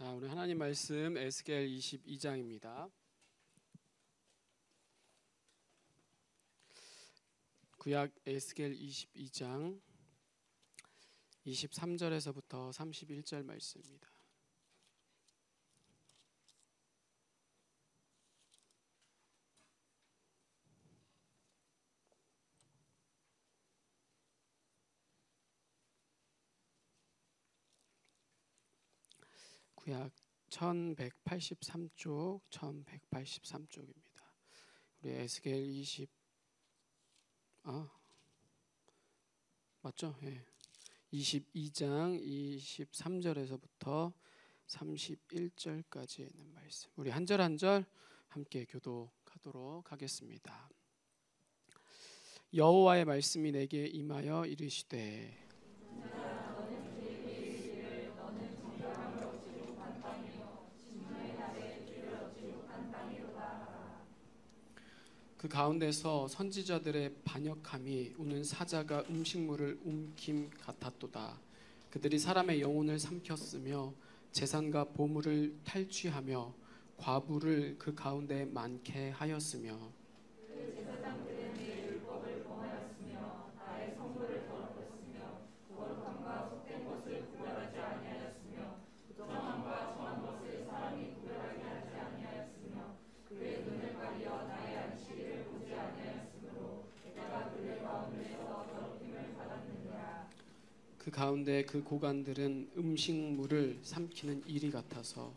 자, 오늘 하나님 말씀 에스겔 22장입니다. 구약 에스겔 22장 23절에서부터 31절 말씀입니다. 구약 1183쪽 1183쪽입니다. 우리 에스겔 22장 23절에서부터 31절까지 있는 말씀. 우리 한 절 한 절 함께 교독하도록 하겠습니다. 여호와의 말씀이 내게 임하여 이르시되 그 가운데서 선지자들의 반역함이 우는 사자가 음식물을 움킴 같았도다. 그들이 사람의 영혼을 삼켰으며 재산과 보물을 탈취하며 과부를 그 가운데 많게 하였으며 그 제사장들은 내 율법을 범하였으며 나의 성물을 더럽혔으며 거룩함과 속된 것을 구별하지 아니하였으며 부정함과 정한 것을 사람이 구별하게 하지 아니하였으며 그의 눈을 가리어 나의 안식일을 보지 아니하였으므로 내가 그들 가운데서 더럽힘을 받았느니라. 그 가운데 그 고관들은 음식물을 삼키는 일이 같아서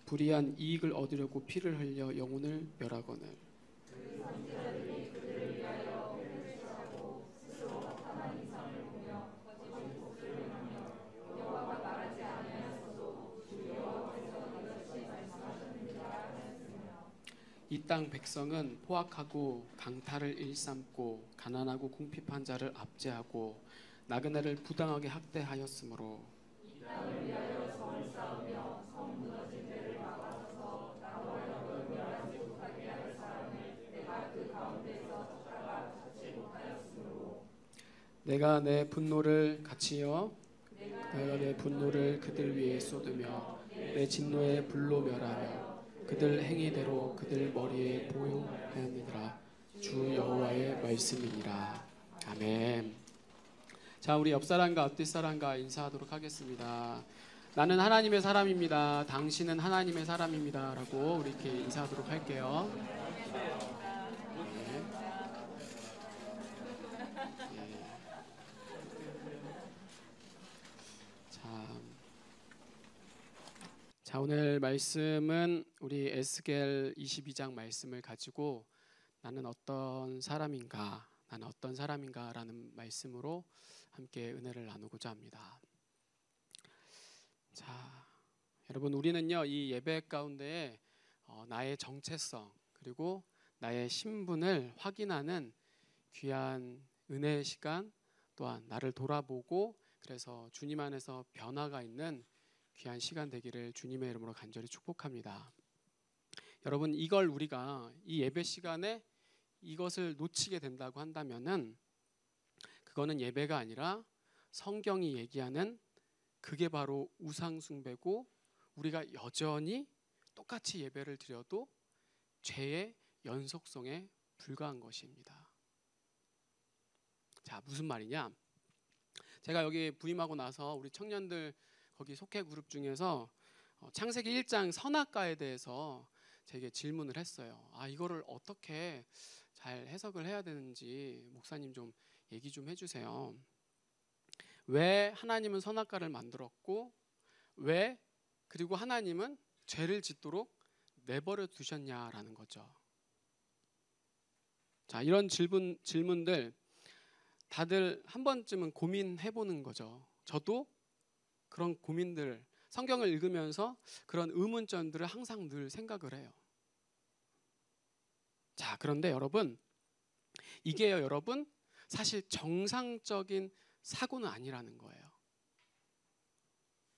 불의한 이익을 얻으려고 피를 흘려 영혼을 멸하거늘 그 선지자들이 그들을 위하여 회를 취하고 스스로 허탄한 이상을 보며 거짓 복수를 하며 여호와가 말하지 아니하였어도 주 여호와께서 이같이 말씀하셨느니라 하였으며 이 땅 백성은 포악하고 강탈을 일삼고 가난하고 궁핍한 자를 압제하고 나그네를 부당하게 학대하였으므로 이 땅을 위하여 성을 쌓으며 성 무너진 데를 막아서서 나로 하여금 멸하지 못하게 할 사람을 내가 그 가운데서 쫓아가 찾지 못하였으므로 내가 내 분노를 같이여 내가 내 분노를 그들 위에 쏟으며 내 진노의 불로 멸하며 그들 행위대로 그들 머리에 보응하였느니라. 주 여호와의 말씀이니라. 아멘. 자, 우리 옆 사람과 앞뒷 사람과 인사하도록 하겠습니다. 나는 하나님의 사람입니다. 당신은 하나님의 사람입니다. 라고 우리 이렇게 인사하도록 할게요. 자, 오늘 말씀은 우리 에스겔 22장 말씀을 가지고 나는 어떤 사람인가 라는 말씀으로 함께 은혜를 나누고자 합니다. 자, 여러분, 우리는요 이 예배 가운데 나의 정체성 그리고 나의 신분을 확인하는 귀한 은혜의 시간, 또한 나를 돌아보고 그래서 주님 안에서 변화가 있는 귀한 시간 되기를 주님의 이름으로 간절히 축복합니다. 여러분, 이걸 우리가 이 예배 시간에 이것을 놓치게 된다고 한다면은 그거는 예배가 아니라 성경이 얘기하는 그게 바로 우상 숭배고 우리가 여전히 똑같이 예배를 드려도 죄의 연속성에 불과한 것입니다. 자, 무슨 말이냐? 제가 여기 부임하고 나서 우리 청년들 거기 속회 그룹 중에서 창세기 1장 선악과에 대해서 제게 질문을 했어요. 이거를 어떻게 잘 해석을 해야 되는지 목사님 좀 얘기 좀 해주세요. 왜 하나님은 선악과를 만들었고 왜 그리고 하나님은 죄를 짓도록 내버려 두셨냐라는 거죠. 자, 이런 질문들 다들 한 번쯤은 고민해보는 거죠. 저도 그런 고민들, 성경을 읽으면서 그런 의문점들을 항상 늘 생각을 해요. 자, 그런데 여러분, 이게요 여러분 사실 정상적인 사고는 아니라는 거예요.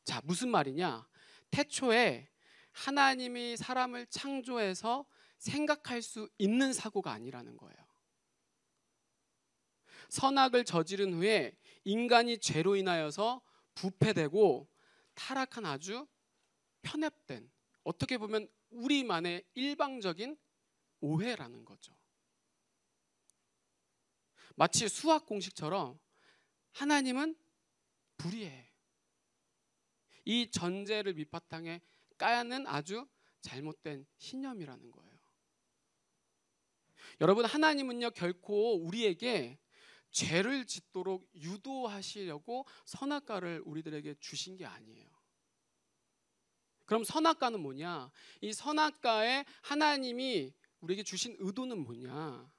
자, 무슨 말이냐? 태초에 하나님이 사람을 창조해서 생각할 수 있는 사고가 아니라는 거예요. 선악을 저지른 후에 인간이 죄로 인하여서 부패되고 타락한 아주 편협된, 어떻게 보면 우리만의 일방적인 오해라는 거죠. 마치 수학 공식처럼 하나님은 불의해. 이 전제를 밑바탕에 까는 아주 잘못된 신념이라는 거예요. 여러분, 하나님은요 결코 우리에게 죄를 짓도록 유도하시려고 선악과를 우리들에게 주신 게 아니에요. 그럼 선악과는 뭐냐? 이 선악과에 하나님이 우리에게 주신 의도는 뭐냐?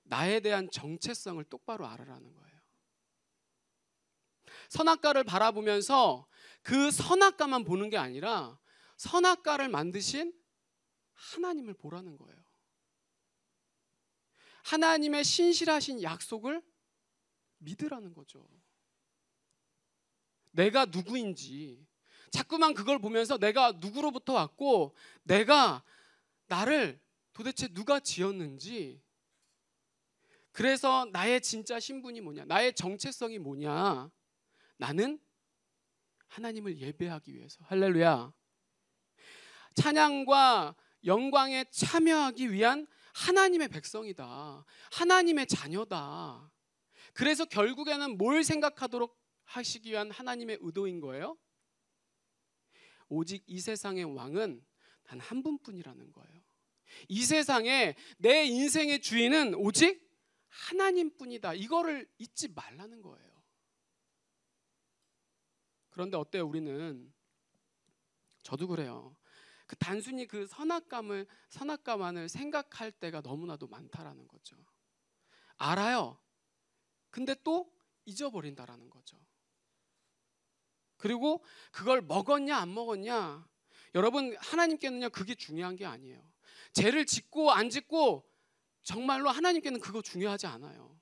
나에 대한 정체성을 똑바로 알아라는 거예요. 선악과를 바라보면서 그 선악과만 보는 게 아니라 선악과를 만드신 하나님을 보라는 거예요. 하나님의 신실하신 약속을 믿으라는 거죠. 내가 누구인지 자꾸만 그걸 보면서 내가 누구로부터 왔고 내가 나를 도대체 누가 지었는지, 그래서 나의 진짜 신분이 뭐냐, 나의 정체성이 뭐냐, 나는 하나님을 예배하기 위해서, 할렐루야, 찬양과 영광에 참여하기 위한 하나님의 백성이다, 하나님의 자녀다. 그래서 결국에는 뭘 생각하도록 하시기 위한 하나님의 의도인 거예요? 오직 이 세상의 왕은 단 한 분뿐이라는 거예요. 이 세상에 내 인생의 주인은 오직 하나님뿐이다. 이거를 잊지 말라는 거예요. 그런데 어때요? 우리는, 저도 그래요. 단순히 그 선악과만을 생각할 때가 너무나도 많다라는 거죠. 알아요. 근데 또 잊어버린다라는 거죠. 그리고 그걸 먹었냐 안 먹었냐, 여러분, 하나님께는요 그게 중요한 게 아니에요. 죄를 짓고 안 짓고 정말로 하나님께는 그거 중요하지 않아요.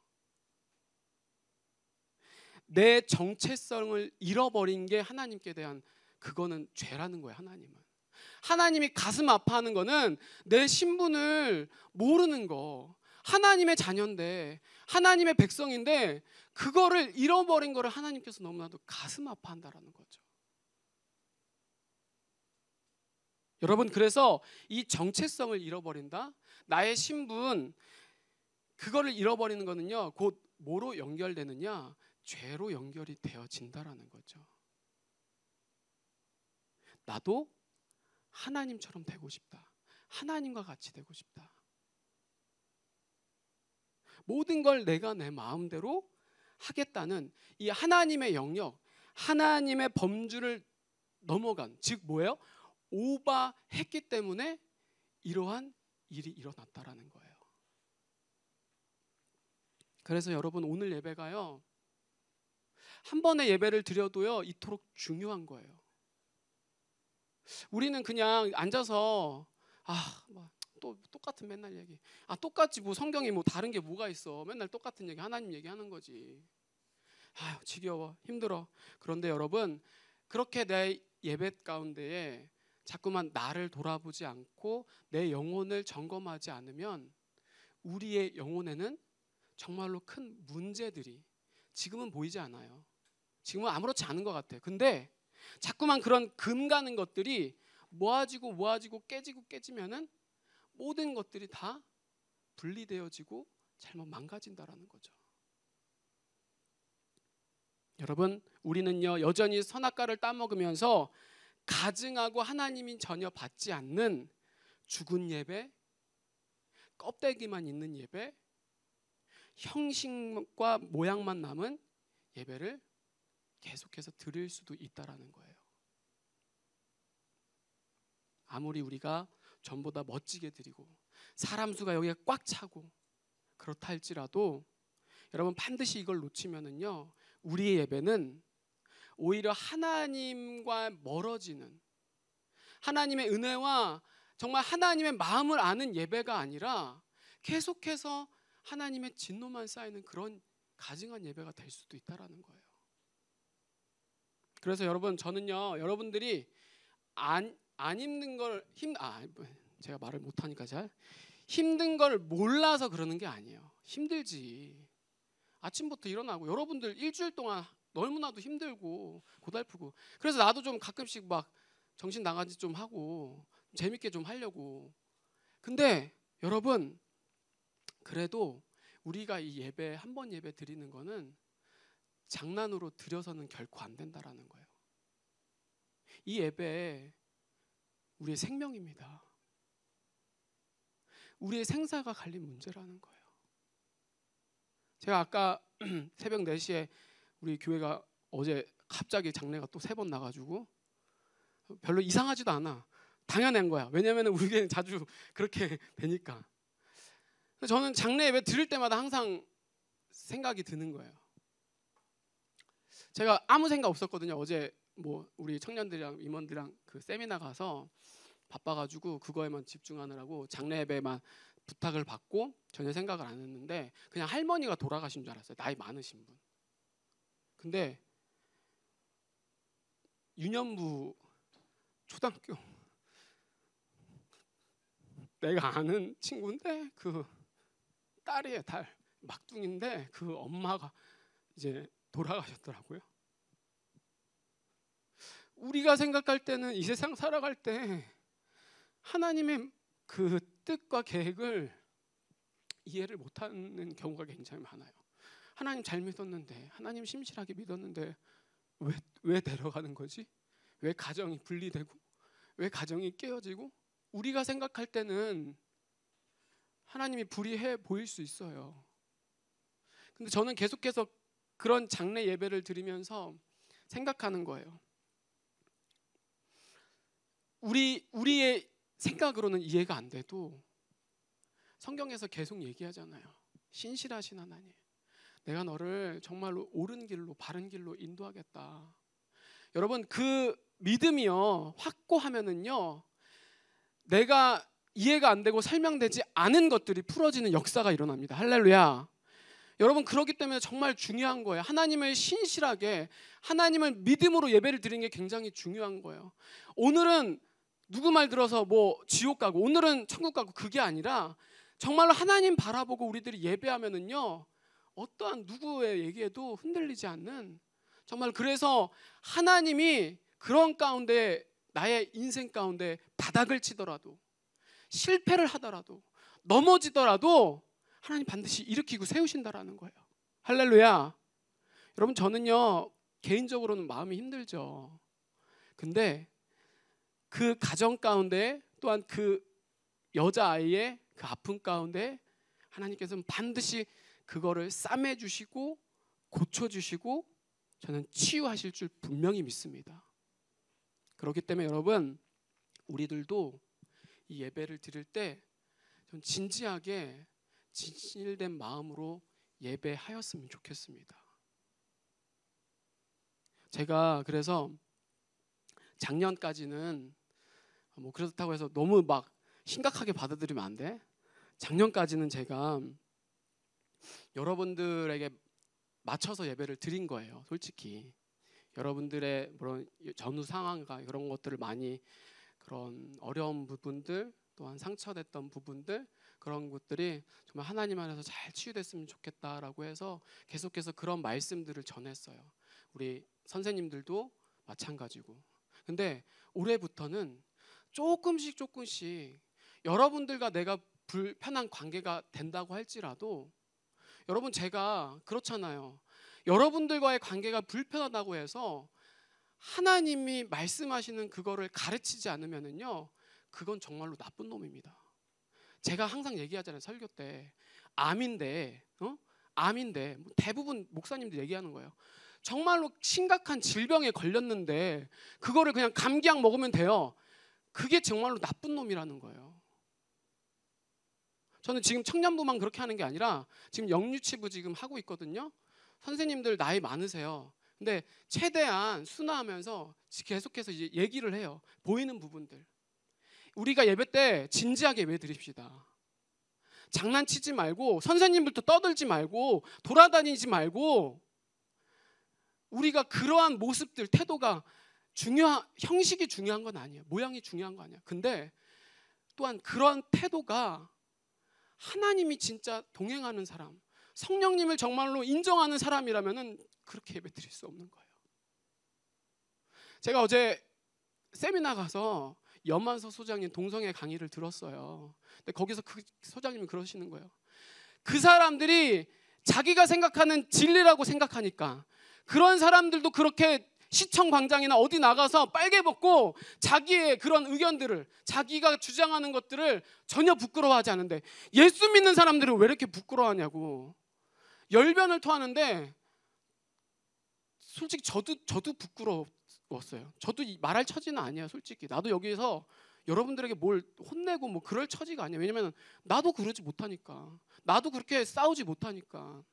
내 정체성을 잃어버린 게 하나님께 대한, 그거는 죄라는 거예요. 하나님이 가슴 아파하는 거는 내 신분을 모르는 거. 하나님의 자녀인데, 하나님의 백성인데 그거를 잃어버린 거를 하나님께서 너무나도 가슴 아파한다라는 거죠. 여러분, 그래서 이 정체성을 잃어버린다, 나의 신분, 그거를 잃어버리는 거는요 곧 뭐로 연결되느냐, 죄로 연결이 되어진다라는 거죠. 나도 하나님처럼 되고 싶다, 하나님과 같이 되고 싶다, 모든 걸 내가 내 마음대로 하겠다는 이 하나님의 영역, 하나님의 범주를 넘어간, 즉 뭐예요? 오버했기 때문에 이러한 일이 일어났다라는 거예요. 그래서 여러분, 오늘 예배가요 한 번의 예배를 드려도요 이토록 중요한 거예요. 우리는 그냥 앉아서 또 똑같은 맨날 얘기, 똑같지 뭐, 성경에 뭐 다른 게 뭐가 있어, 맨날 똑같은 얘기, 하나님 얘기하는 거지. 지겨워, 힘들어. 그런데 여러분, 그렇게 내 예배 가운데에 자꾸만 나를 돌아보지 않고 내 영혼을 점검하지 않으면 우리의 영혼에는 정말로 큰 문제들이, 지금은 보이지 않아요. 지금은 아무렇지 않은 것 같아요. 근데 자꾸만 그런 금 가는 것들이 모아지고 깨지면은 모든 것들이 다 분리되어지고 잘못 망가진다라는 거죠. 여러분, 우리는요 여전히 선악과를 따먹으면서 가증하고 하나님이 전혀 받지 않는 죽은 예배, 껍데기만 있는 예배, 형식과 모양만 남은 예배를 계속해서 드릴 수도 있다라는 거예요. 아무리 우리가 전보다 멋지게 드리고 사람 수가 여기에 꽉 차고 그렇다 할지라도 여러분, 반드시 이걸 놓치면은요 우리의 예배는 오히려 하나님과 멀어지는, 하나님의 은혜와 정말 하나님의 마음을 아는 예배가 아니라 계속해서 하나님의 진노만 쌓이는 그런 가증한 예배가 될 수도 있다라는 거예요. 그래서 여러분, 저는요 여러분들이 안 힘든 걸 제가 말을 못하니까 잘 힘든 걸 몰라서 그러는 게 아니에요. 힘들지. 아침부터 일어나고, 여러분들 일주일 동안 너무나도 힘들고 고달프고, 그래서 나도 좀 가끔씩 막 정신 나가지 좀 하고 재밌게 좀 하려고. 근데 여러분, 그래도 우리가 이 예배 한 번 예배 드리는 거는 장난으로 드려서는 결코 안 된다라는 거예요. 이 예배 우리의 생명입니다. 우리의 생사가 갈린 문제라는 거예요. 제가 아까 새벽 4시에 우리 교회가 어제 갑자기 장례가 또 3번 나가지고 별로 이상하지도 않아. 당연한 거야. 왜냐하면 우리 교회는 자주 그렇게 되니까. 저는 장례 예배 들을 때마다 항상 생각이 드는 거예요. 제가 아무 생각 없었거든요. 어제 뭐 우리 청년들이랑 임원들이랑 그 세미나 가서 바빠가지고 그거에만 집중하느라고 장례 예배만 부탁을 받고 전혀 생각을 안 했는데, 그냥 할머니가 돌아가신 줄 알았어요. 나이 많으신 분. 근데 유년부 초등학교 내가 아는 친구인데 그 딸이에요. 딸 막둥인데 그 엄마가 이제 돌아가셨더라고요. 우리가 생각할 때는 이 세상 살아갈 때 하나님의 그 뜻과 계획을 이해를 못하는 경우가 굉장히 많아요. 하나님 잘 믿었는데, 하나님 심실하게 믿었는데 왜 데려가는 거지? 왜 가정이 분리되고, 왜 가정이 깨어지고? 우리가 생각할 때는 하나님이 불의해 보일 수 있어요. 근데 저는 계속해서 그런 장례 예배를 드리면서 생각하는 거예요. 우리의 생각으로는 이해가 안 돼도 성경에서 계속 얘기하잖아요. 신실하신 하나님, 내가 너를 정말로 옳은 길로, 바른 길로 인도하겠다. 여러분, 그 믿음이요 확고하면은요, 내가 이해가 안 되고 설명되지 않은 것들이 풀어지는 역사가 일어납니다. 할렐루야. 여러분, 그렇기 때문에 정말 중요한 거예요. 하나님을 신실하게, 하나님을 믿음으로 예배를 드리는 게 굉장히 중요한 거예요. 오늘은 누구 말 들어서 뭐 지옥 가고 오늘은 천국 가고, 그게 아니라 정말로 하나님 바라보고 우리들이 예배하면은요, 어떠한 누구의 얘기에도 흔들리지 않는, 정말 그래서 하나님이 그런 가운데, 나의 인생 가운데 바닥을 치더라도, 실패를 하더라도, 넘어지더라도 하나님 반드시 일으키고 세우신다라는 거예요. 할렐루야. 여러분, 저는요 개인적으로는 마음이 힘들죠. 근데 그 가정 가운데, 또한 그 여자아이의 그 아픔 가운데 하나님께서는 반드시 그거를 싸매주시고 고쳐주시고 저는 치유하실 줄 분명히 믿습니다. 그렇기 때문에 여러분, 우리들도 이 예배를 드릴 때 좀 진지하게 진실된 마음으로 예배하였으면 좋겠습니다. 제가 그래서 작년까지는 뭐 그렇다고 해서 너무 막 심각하게 받아들이면 안 돼. 작년까지는 제가 여러분들에게 맞춰서 예배를 드린 거예요. 솔직히 여러분들의 그런 전후 상황과 이런 것들을 많이, 그런 어려운 부분들, 또한 상처됐던 부분들, 그런 것들이 정말 하나님 안에서 잘 치유됐으면 좋겠다라고 해서 계속해서 그런 말씀들을 전했어요. 우리 선생님들도 마찬가지고. 근데 올해부터는 조금씩 여러분들과 내가 불편한 관계가 된다고 할지라도, 여러분, 제가 그렇잖아요. 여러분들과의 관계가 불편하다고 해서 하나님이 말씀하시는 그거를 가르치지 않으면은요, 그건 정말로 나쁜 놈입니다. 제가 항상 얘기하잖아요. 설교 때 암인데 대부분 목사님들 얘기하는 거예요. 정말로 심각한 질병에 걸렸는데 그거를 그냥 감기약 먹으면 돼요. 그게 정말로 나쁜 놈이라는 거예요. 저는 지금 청년부만 그렇게 하는 게 아니라 지금 영유치부 지금 하고 있거든요. 선생님들 나이 많으세요. 근데 최대한 순화하면서 계속해서 이제 얘기를 해요. 보이는 부분들. 우리가 예배 때 진지하게 예배 드립시다. 장난치지 말고, 선생님들도 떠들지 말고, 돌아다니지 말고, 우리가 그러한 모습들, 태도가 형식이 중요한 건 아니에요. 모양이 중요한 거 아니야. 근데 또한 그러한 태도가 하나님이 진짜 동행하는 사람, 성령님을 정말로 인정하는 사람이라면은 그렇게 예배 드릴 수 없는 거예요. 제가 어제 세미나 가서 염만서 소장님 동성애 강의를 들었어요. 근데 거기서 그 소장님이 그러시는 거예요. 그 사람들이 자기가 생각하는 진리라고 생각하니까 그런 사람들도 그렇게 시청 광장이나 어디 나가서 빨개 벗고 자기의 그런 의견들을, 자기가 주장하는 것들을 전혀 부끄러워하지 않은데 예수 믿는 사람들은 왜 이렇게 부끄러워하냐고 열변을 토하는데, 솔직히 저도 부끄러웠어요. 저도 말할 처지는 아니에요. 솔직히 나도 여기서 여러분들에게 뭘 혼내고 뭐 그럴 처지가 아니에요. 왜냐면 나도 그러지 못하니까, 나도 그렇게 싸우지 못하니까.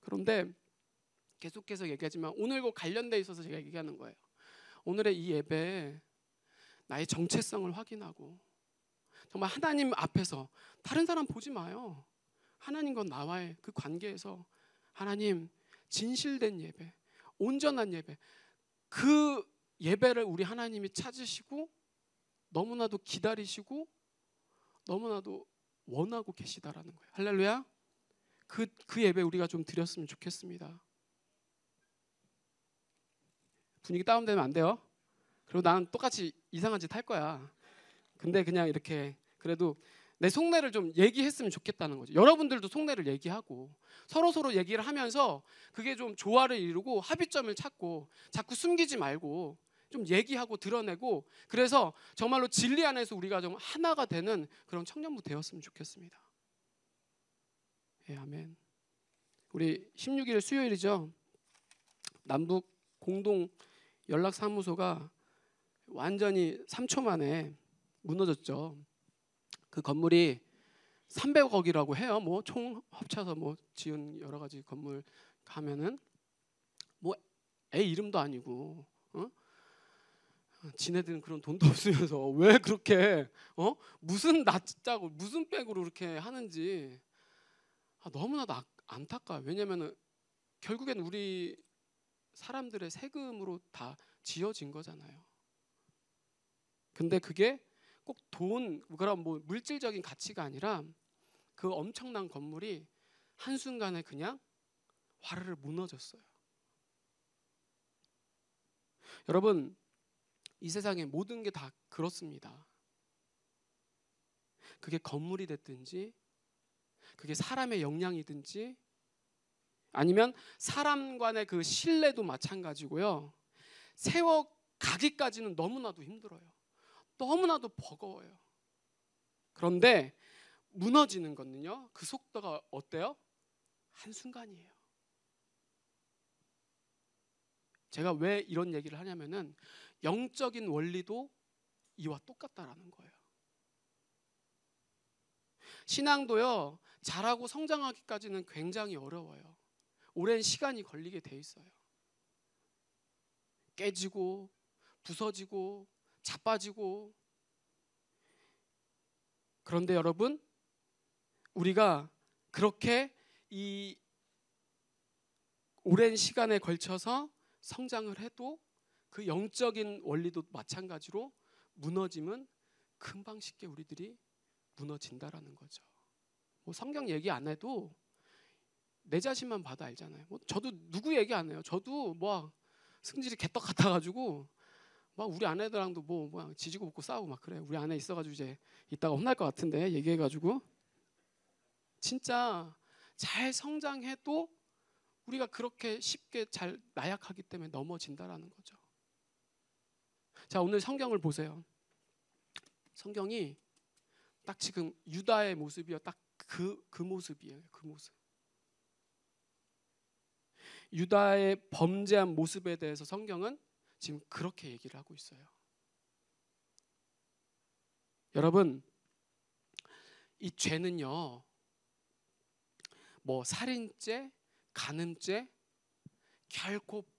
그런데 계속해서 얘기하지만 오늘과 관련돼 있어서 제가 얘기하는 거예요. 오늘의 이 예배에 나의 정체성을 확인하고 정말 하나님 앞에서 다른 사람 보지 마요. 하나님과 나와의 그 관계에서 하나님, 진실된 예배, 온전한 예배, 그 예배를 우리 하나님이 찾으시고 너무나도 기다리시고 너무나도 원하고 계시다라는 거예요. 할렐루야. 그 예배 우리가 좀 드렸으면 좋겠습니다. 분위기 다운되면 안 돼요. 그리고 나는 똑같이 이상한 짓 할 거야. 근데 그냥 이렇게 그래도 내 속내를 좀 얘기했으면 좋겠다는 거죠. 여러분들도 속내를 얘기하고 서로 얘기를 하면서 그게 좀 조화를 이루고 합의점을 찾고 자꾸 숨기지 말고 좀 얘기하고 드러내고, 그래서 정말로 진리 안에서 우리가 좀 하나가 되는 그런 청년부 되었으면 좋겠습니다. 예, 아멘. 우리 16일 수요일이죠. 남북 공동 연락사무소가 완전히 3초 만에 무너졌죠. 그 건물이 300억이라고 해요. 뭐 총 합쳐서 뭐 지은 여러 가지 건물 가면은 뭐 애 이름도 아니고, 지네들은 그런 돈도 없으면서 왜 그렇게 무슨 낯짜고 무슨 백으로 그렇게 하는지 너무나도 안타까워요. 왜냐면은 결국엔 우리 사람들의 세금으로 다 지어진 거잖아요. 근데 그게 꼭 돈, 그런 뭐 물질적인 가치가 아니라 그 엄청난 건물이 한순간에 그냥 화르르 무너졌어요. 여러분, 이 세상에 모든 게 다 그렇습니다. 그게 건물이 됐든지 그게 사람의 역량이든지 아니면 사람 간의 그 신뢰도 마찬가지고요. 세워가기까지는 너무나도 힘들어요. 너무나도 버거워요. 그런데 무너지는 거는요, 그 속도가 어때요? 한순간이에요. 제가 왜 이런 얘기를 하냐면은 영적인 원리도 이와 똑같다라는 거예요. 신앙도요, 자라고 성장하기까지는 굉장히 어려워요. 오랜 시간이 걸리게 돼 있어요. 깨지고 부서지고 자빠지고. 그런데 여러분, 우리가 그렇게 이 오랜 시간에 걸쳐서 성장을 해도 그 영적인 원리도 마찬가지로 무너짐은 금방 쉽게 우리들이 무너진다라는 거죠. 뭐 성경 얘기 안 해도 내 자신만 봐도 알잖아요. 뭐 저도 누구 얘기 안 해요. 저도 뭐 승질이 개떡 같아가지고 막 우리 아내들랑도 뭐 지지고 볶고 싸우고 막 그래요. 우리 아내 있어가지고 이제 이따가 혼날 것 같은데 얘기해가지고. 진짜 잘 성장해도 우리가 그렇게 쉽게 잘 나약하기 때문에 넘어진다라는 거죠. 자, 오늘 성경을 보세요. 성경이 딱 지금 유다의 모습이요, 딱 그 모습이에요. 그 모습. 유다의 범죄한 모습에 대해서 성경은 지금 그렇게 얘기를 하고 있어요. 여러분, 이 죄는요, 뭐 살인죄, 간음죄, 결코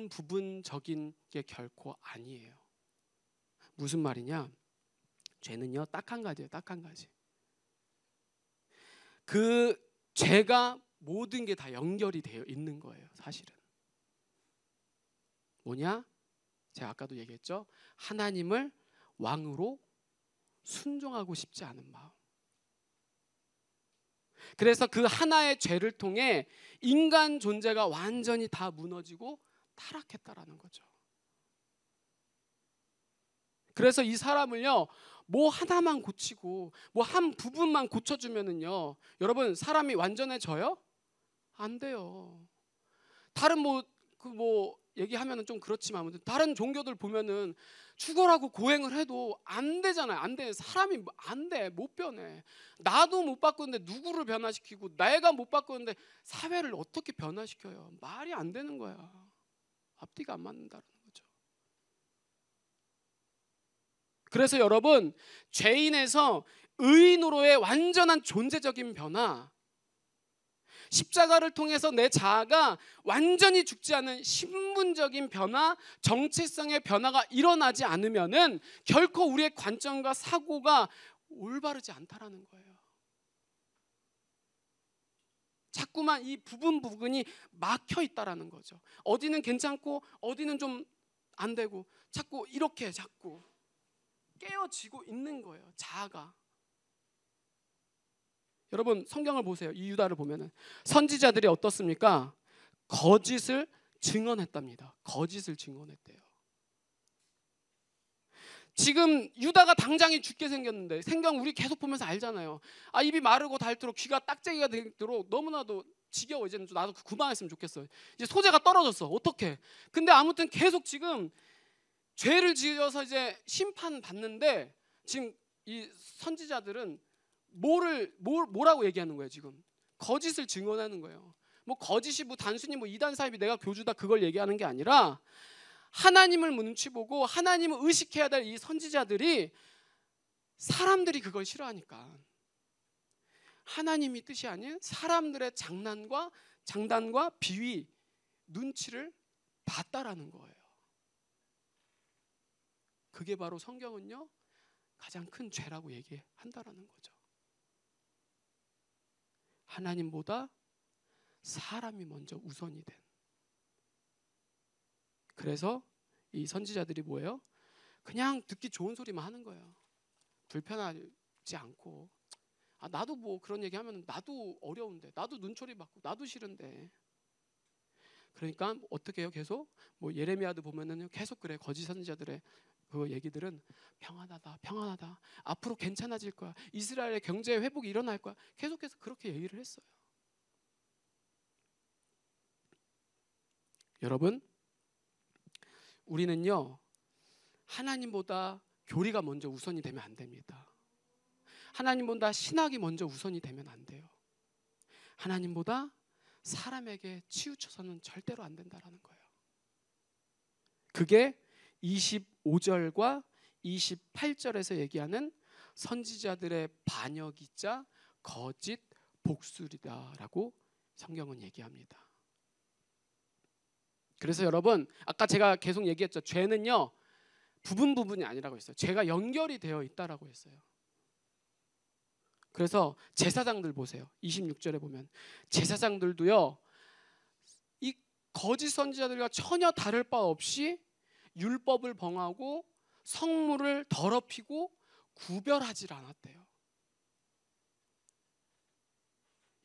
부분적인 게 결코 아니에요. 무슨 말이냐? 죄는요, 딱 한 가지예요. 딱 한 가지. 그 죄가 모든 게 다 연결이 되어 있는 거예요. 사실은 뭐냐? 제가 아까도 얘기했죠. 하나님을 왕으로 순종하고 싶지 않은 마음. 그래서 그 하나의 죄를 통해 인간 존재가 완전히 다 무너지고 타락했다라는 거죠. 그래서 이 사람을요, 뭐 하나만 고치고 뭐 한 부분만 고쳐주면은요, 여러분 사람이 완전해져요? 안 돼요. 다른 뭐 얘기하면은 좀 그렇지만 아무튼 다른 종교들 보면은 죽어라고 고행을 해도 안 되잖아요. 안 돼. 사람이 안 돼. 못 변해. 나도 못 바꾸는데 누구를 변화시키고, 내가 못 바꾸는데 사회를 어떻게 변화시켜요? 말이 안 되는 거야. 앞뒤가 안 맞는다는 거죠. 그래서 여러분, 죄인에서 의인으로의 완전한 존재적인 변화, 십자가를 통해서 내 자아가 완전히 죽지 않은 신분적인 변화, 정체성의 변화가 일어나지 않으면은 결코 우리의 관점과 사고가 올바르지 않다라는 거예요. 자꾸만 이 부분이 막혀 있다라는 거죠. 어디는 괜찮고 어디는 좀 안 되고, 자꾸 이렇게 자꾸 깨어지고 있는 거예요, 자아가. 여러분 성경을 보세요. 이 유다를 보면은 선지자들이 어떻습니까? 거짓을 증언했답니다. 거짓을 증언했대요. 지금 유다가 당장에 죽게 생겼는데, 생경 우리 계속 보면서 알잖아요. 아, 입이 마르고 닳도록 귀가 딱재기가 되도록 너무나도 지겨워. 이제는 나도 그만했으면 좋겠어. 이제 소재가 떨어졌어. 어떡해? 근데 아무튼 계속 지금 죄를 지어서 이제 심판 받는데, 지금 이 선지자들은 뭐라고 얘기하는 거예요? 지금 거짓을 증언하는 거예요. 뭐 거짓이 뭐 단순히 뭐 이단 사입이 내가 교주다 그걸 얘기하는 게 아니라, 하나님을 눈치 보고 하나님을 의식해야 될 이 선지자들이, 사람들이 그걸 싫어하니까 하나님이 뜻이 아닌 사람들의 장단과 비위, 눈치를 봤다라는 거예요. 그게 바로 성경은요, 가장 큰 죄라고 얘기한다라는 거죠. 하나님보다 사람이 먼저 우선이 된. 그래서 이 선지자들이 뭐예요? 그냥 듣기 좋은 소리만 하는 거예요. 불편하지 않고, 아, 나도 뭐 그런 얘기하면 나도 어려운데, 나도 눈초리 받고, 나도 싫은데. 그러니까 어떻게 해요? 계속 뭐 예레미야도 보면은 계속 그래. 거짓 선지자들의 그 얘기들은 평안하다. 앞으로 괜찮아질 거야. 이스라엘의 경제 회복이 일어날 거야. 계속해서 그렇게 얘기를 했어요. 여러분, 우리는요, 하나님보다 교리가 먼저 우선이 되면 안 됩니다. 하나님보다 신학이 먼저 우선이 되면 안 돼요. 하나님보다 사람에게 치우쳐서는 절대로 안 된다라는 거예요. 그게 25절과 28절에서 얘기하는 선지자들의 반역이자 거짓 복술이다라고 성경은 얘기합니다. 그래서 여러분, 아까 제가 계속 얘기했죠. 죄는요, 부분이 아니라고 했어요. 죄가 연결이 되어 있다라고 했어요. 그래서 제사장들 보세요. 26절에 보면 제사장들도요, 이 거짓 선지자들과 전혀 다를 바 없이 율법을 범하고 성물을 더럽히고 구별하지 않았대요.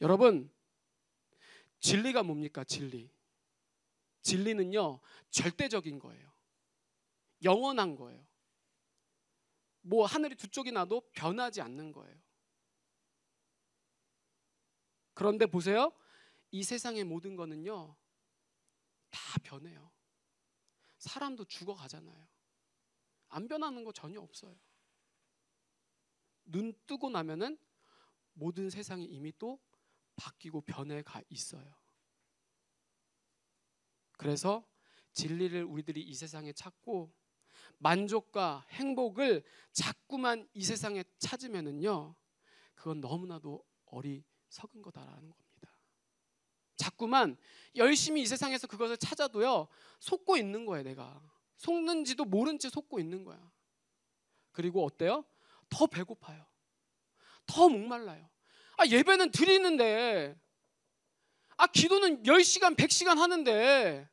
여러분, 진리가 뭡니까? 진리는요, 절대적인 거예요. 영원한 거예요. 뭐 하늘이 두 쪽이 나도 변하지 않는 거예요. 그런데 보세요. 이 세상의 모든 거는요, 다 변해요. 사람도 죽어가잖아요. 안 변하는 거 전혀 없어요. 눈 뜨고 나면은 모든 세상이 이미 또 바뀌고 변해가 있어요. 그래서 진리를 우리들이 이 세상에 찾고 만족과 행복을 자꾸만 이 세상에 찾으면은요, 그건 너무나도 어리석은 거다라는 겁니다. 자꾸만 열심히 이 세상에서 그것을 찾아도요, 속고 있는 거예요. 내가 속는지도 모른 채 속고 있는 거야. 그리고 어때요? 더 배고파요. 더 목말라요. 아, 예배는 드리는데, 아, 기도는 10시간 100시간 하는데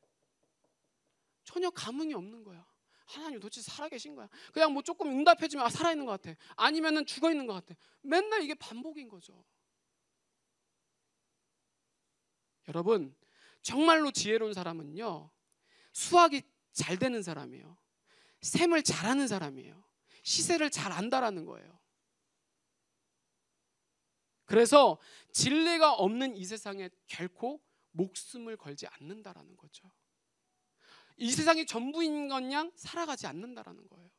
전혀 감흥이 없는 거야. 하나님 도대체 살아계신 거야? 그냥 뭐 조금 응답해주면, 아, 살아있는 것 같아. 아니면은 죽어있는 것 같아. 맨날 이게 반복인 거죠. 여러분, 정말로 지혜로운 사람은요, 수학이 잘 되는 사람이에요. 셈을 잘하는 사람이에요. 시세를 잘 안다라는 거예요. 그래서 진리가 없는 이 세상에 결코 목숨을 걸지 않는다라는 거죠. 이 세상이 전부인 건 양 살아가지 않는다라는 거예요.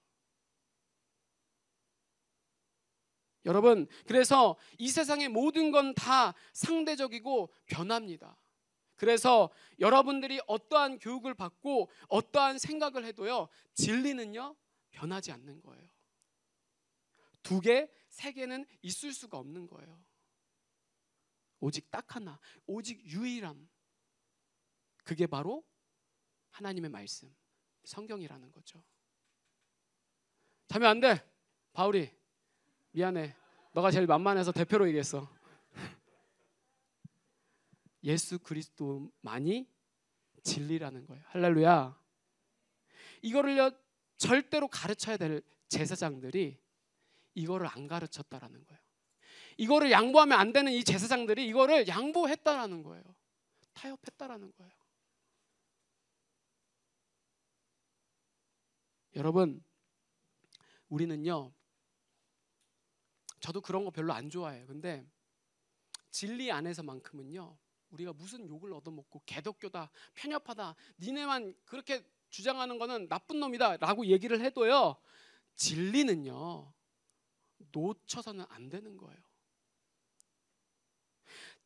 여러분, 그래서 이 세상의 모든 건 다 상대적이고 변합니다. 그래서 여러분들이 어떠한 교육을 받고 어떠한 생각을 해도요, 진리는요 변하지 않는 거예요. 두 개, 세 개는 있을 수가 없는 거예요. 오직 딱 하나, 오직 유일함. 그게 바로 하나님의 말씀, 성경이라는 거죠. 자면 안 돼. 바울이 미안해. 너가 제일 만만해서 대표로 얘기했어. 예수 그리스도만이 진리라는 거예요. 할렐루야. 이거를요 절대로 가르쳐야 될 제사장들이 이거를 안 가르쳤다라는 거예요. 이거를 양보하면 안 되는 이 제사장들이 이거를 양보했다라는 거예요. 타협했다라는 거예요. 여러분, 우리는요, 저도 그런 거 별로 안 좋아해요. 근데 진리 안에서만큼은요, 우리가 무슨 욕을 얻어먹고 개독교다, 편협하다, 니네만 그렇게 주장하는 거는 나쁜 놈이다 라고 얘기를 해도요, 진리는요 놓쳐서는 안 되는 거예요.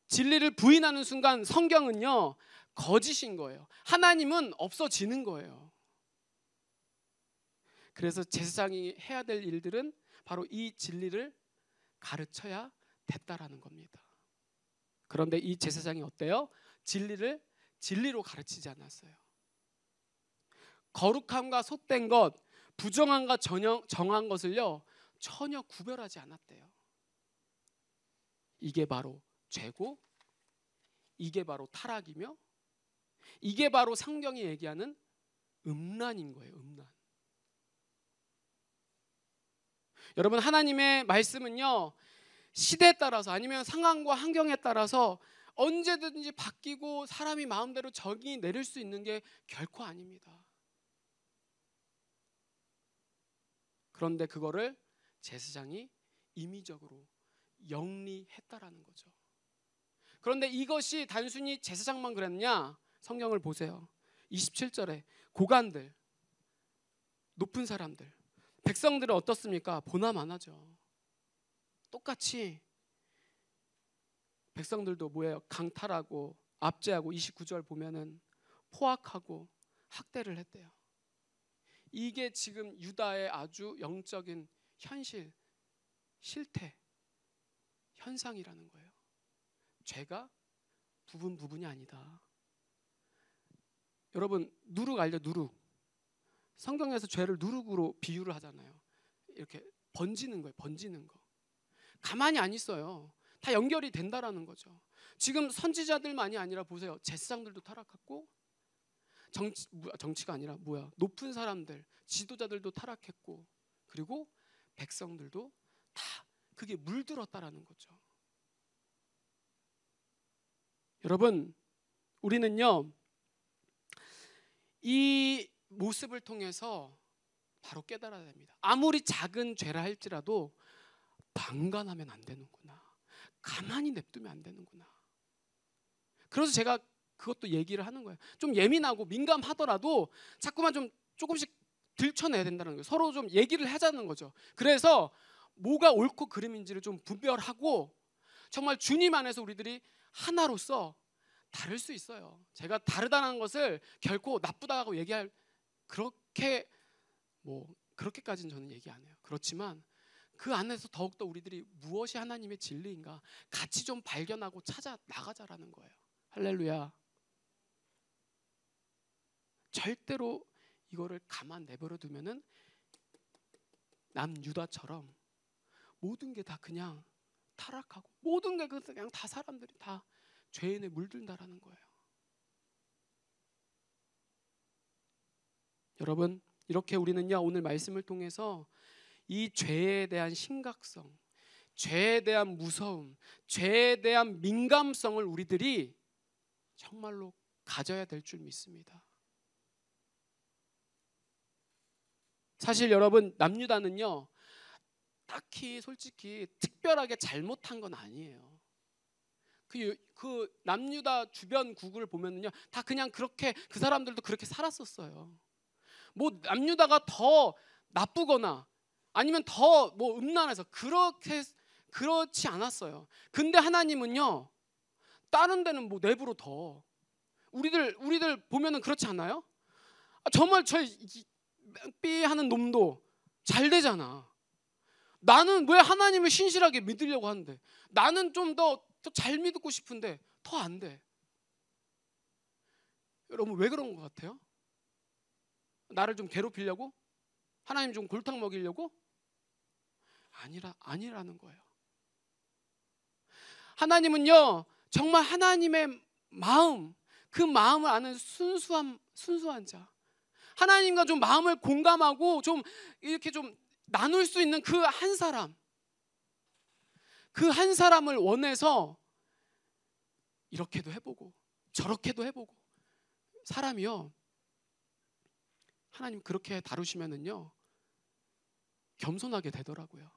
진리를 부인하는 순간 성경은요 거짓인 거예요. 하나님은 없어지는 거예요. 그래서 제사장이 해야 될 일들은 바로 이 진리를 가르쳐야 됐다라는 겁니다. 그런데 이 제사장이 어때요? 진리를 진리로 가르치지 않았어요. 거룩함과 솥된 것, 부정함과 정한 것을요 전혀 구별하지 않았대요. 이게 바로 죄고, 이게 바로 타락이며, 이게 바로 성경이 얘기하는 음란인 거예요. 음란. 여러분, 하나님의 말씀은요 시대에 따라서 아니면 상황과 환경에 따라서 언제든지 바뀌고 사람이 마음대로 정의 내릴 수 있는 게 결코 아닙니다. 그런데 그거를 제사장이 임의적으로 영리했다라는 거죠. 그런데 이것이 단순히 제사장만 그랬냐? 성경을 보세요. 27절에 고관들, 높은 사람들, 백성들은 어떻습니까? 보나마나죠. 똑같이 백성들도 뭐예요? 강탈하고 압제하고 29절 보면은 포악하고 학대를 했대요. 이게 지금 유다의 아주 영적인 현실, 실태, 현상이라는 거예요. 죄가 부분이 아니다. 여러분, 누룩 알죠? 누룩. 성경에서 죄를 누룩으로 비유를 하잖아요. 이렇게 번지는 거예요. 번지는 거. 가만히 안 있어요. 다 연결이 된다라는 거죠. 지금 선지자들만이 아니라 보세요. 제사장들도 타락했고, 정치가 아니라 높은 사람들, 지도자들도 타락했고, 그리고 백성들도 다 그게 물들었다라는 거죠. 여러분, 우리는요 이 모습을 통해서 바로 깨달아야 됩니다. 아무리 작은 죄라 할지라도 방관하면 안 되는구나. 가만히 냅두면 안 되는구나. 그래서 제가 그것도 얘기를 하는 거예요. 좀 예민하고 민감하더라도 자꾸만 좀 조금씩 들춰내야 된다는 거예요. 서로 좀 얘기를 하자는 거죠. 그래서 뭐가 옳고 그름인지를 좀 분별하고 정말 주님 안에서 우리들이 하나로서 다를 수 있어요. 제가 다르다는 것을 결코 나쁘다고 얘기할 그렇게까지는 저는 얘기 안 해요. 그렇지만 그 안에서 더욱더 우리들이 무엇이 하나님의 진리인가 같이 좀 발견하고 찾아 나가자라는 거예요. 할렐루야. 절대로 이거를 가만 내버려 두면은 남유다처럼 모든 게 다 그냥 타락하고 모든 게 그냥 다 사람들이 다 죄인에 물든다라는 거예요. 여러분, 이렇게 우리는요 오늘 말씀을 통해서 이 죄에 대한 심각성, 죄에 대한 무서움, 죄에 대한 민감성을 우리들이 정말로 가져야 될 줄 믿습니다. 사실 여러분, 남유다는요 딱히 솔직히 특별하게 잘못한 건 아니에요. 그 남유다 주변 국을 보면은요 다 그냥 그렇게, 그 사람들도 그렇게 살았었어요. 뭐 남유다가 더 나쁘거나 아니면 더 뭐 음란해서 그렇지 않았어요. 근데 하나님은요 다른 데는 뭐 내부로 더, 우리들 보면은 그렇지 않아요? 정말 저 삐하는 놈도 잘 되잖아. 나는 왜 하나님을 신실하게 믿으려고 하는데, 나는 좀 더 잘 믿고 싶은데 더 안 돼. 여러분 왜 그런 것 같아요? 나를 좀 괴롭히려고? 하나님 좀 골탕 먹이려고? 아니라는 거예요. 하나님은요 정말 하나님의 마음, 그 마음을 아는 순수한 자, 하나님과 좀 마음을 공감하고 좀 이렇게 좀 나눌 수 있는 그 한 사람, 그 한 사람을 원해서 이렇게도 해보고 저렇게도 해보고. 사람이요 하나님 그렇게 다루시면은요 겸손하게 되더라고요.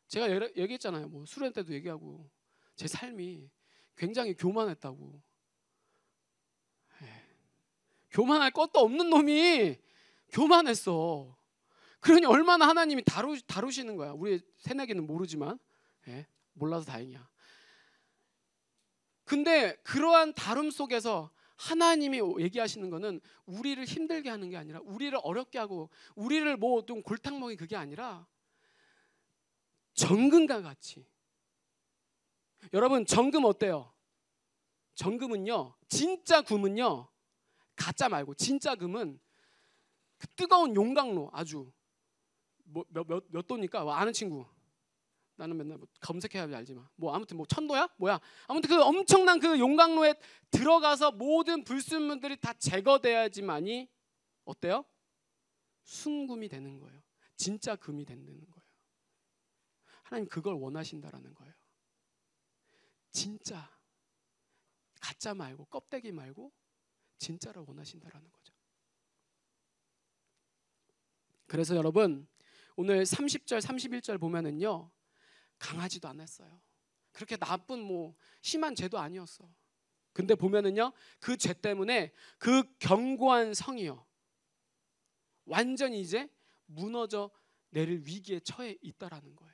제가 얘기했잖아요. 뭐 수련 때도 얘기하고 제 삶이 굉장히 교만했다고. 교만할 것도 없는 놈이 교만했어. 그러니 얼마나 하나님이 다루시는 거야. 우리 새내기는 모르지만, 몰라서 다행이야. 근데 그러한 다름 속에서 하나님이 얘기하시는 거는 우리를 힘들게 하는 게 아니라, 우리를 어렵게 하고 우리를 뭐 좀 골탕 먹이, 그게 아니라 정금과 같이. 여러분 정금 어때요? 정금은요, 진짜 금은요, 가짜 말고 진짜 금은 그 뜨거운 용광로, 아주 몇 도니까 아는 친구, 나는 맨날 뭐 검색해야지 알지만 뭐 아무튼 뭐 1000도야? 뭐야? 아무튼 그 엄청난 그 용광로에 들어가서 모든 불순물들이 다 제거돼야지만이 어때요? 순금이 되는 거예요. 진짜 금이 되는 거예요. 하나님 그걸 원하신다라는 거예요. 진짜, 가짜 말고 껍데기 말고 진짜를 원하신다라는 거죠. 그래서 여러분 오늘 30절 31절 보면은요 강하지도 않았어요. 그렇게 나쁜 뭐 심한 죄도 아니었어. 근데 보면은요 그 죄 때문에 그 견고한 성이요 완전히 이제 무너져 내릴 위기에 처해 있다라는 거예요.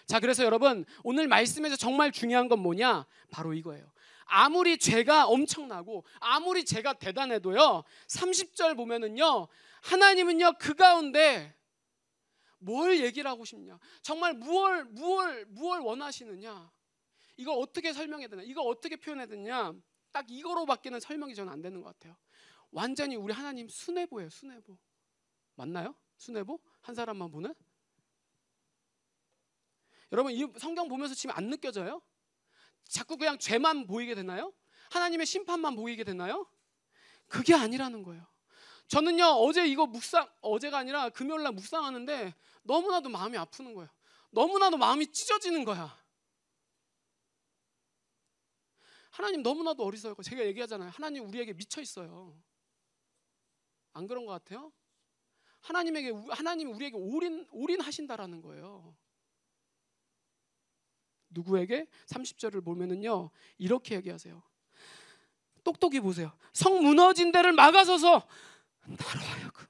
자, 그래서 여러분 오늘 말씀에서 정말 중요한 건 뭐냐? 바로 이거예요. 아무리 죄가 엄청나고 아무리 죄가 대단해도요 30절 보면은요 하나님은요 그 가운데 뭘 얘기를 하고 싶냐, 정말 무얼 원하시느냐, 이걸 어떻게 설명해야 되나, 이걸 어떻게 표현해야 되냐, 딱 이거로밖에는 설명이 저는 안 되는 것 같아요. 완전히 우리 하나님 수뇌보예요. 수뇌보 맞나요? 수뇌보? 한 사람만 보는? 여러분 이 성경 보면서 지금 안 느껴져요? 자꾸 그냥 죄만 보이게 되나요? 하나님의 심판만 보이게 되나요? 그게 아니라는 거예요. 저는요 어제 이거 어제가 아니라 금요일날 묵상하는데 너무나도 마음이 아프는 거예요. 너무나도 마음이 찢어지는 거야. 하나님 너무나도 어리석고, 제가 얘기하잖아요. 하나님 우리에게 미쳐 있어요. 안 그런 것 같아요? 하나님이 우리에게 올인하신다라는 거예요. 누구에게? 30절을 보면은요 이렇게 얘기하세요. 똑똑히 보세요. 성 무너진 데를 막아서서 나로 하여금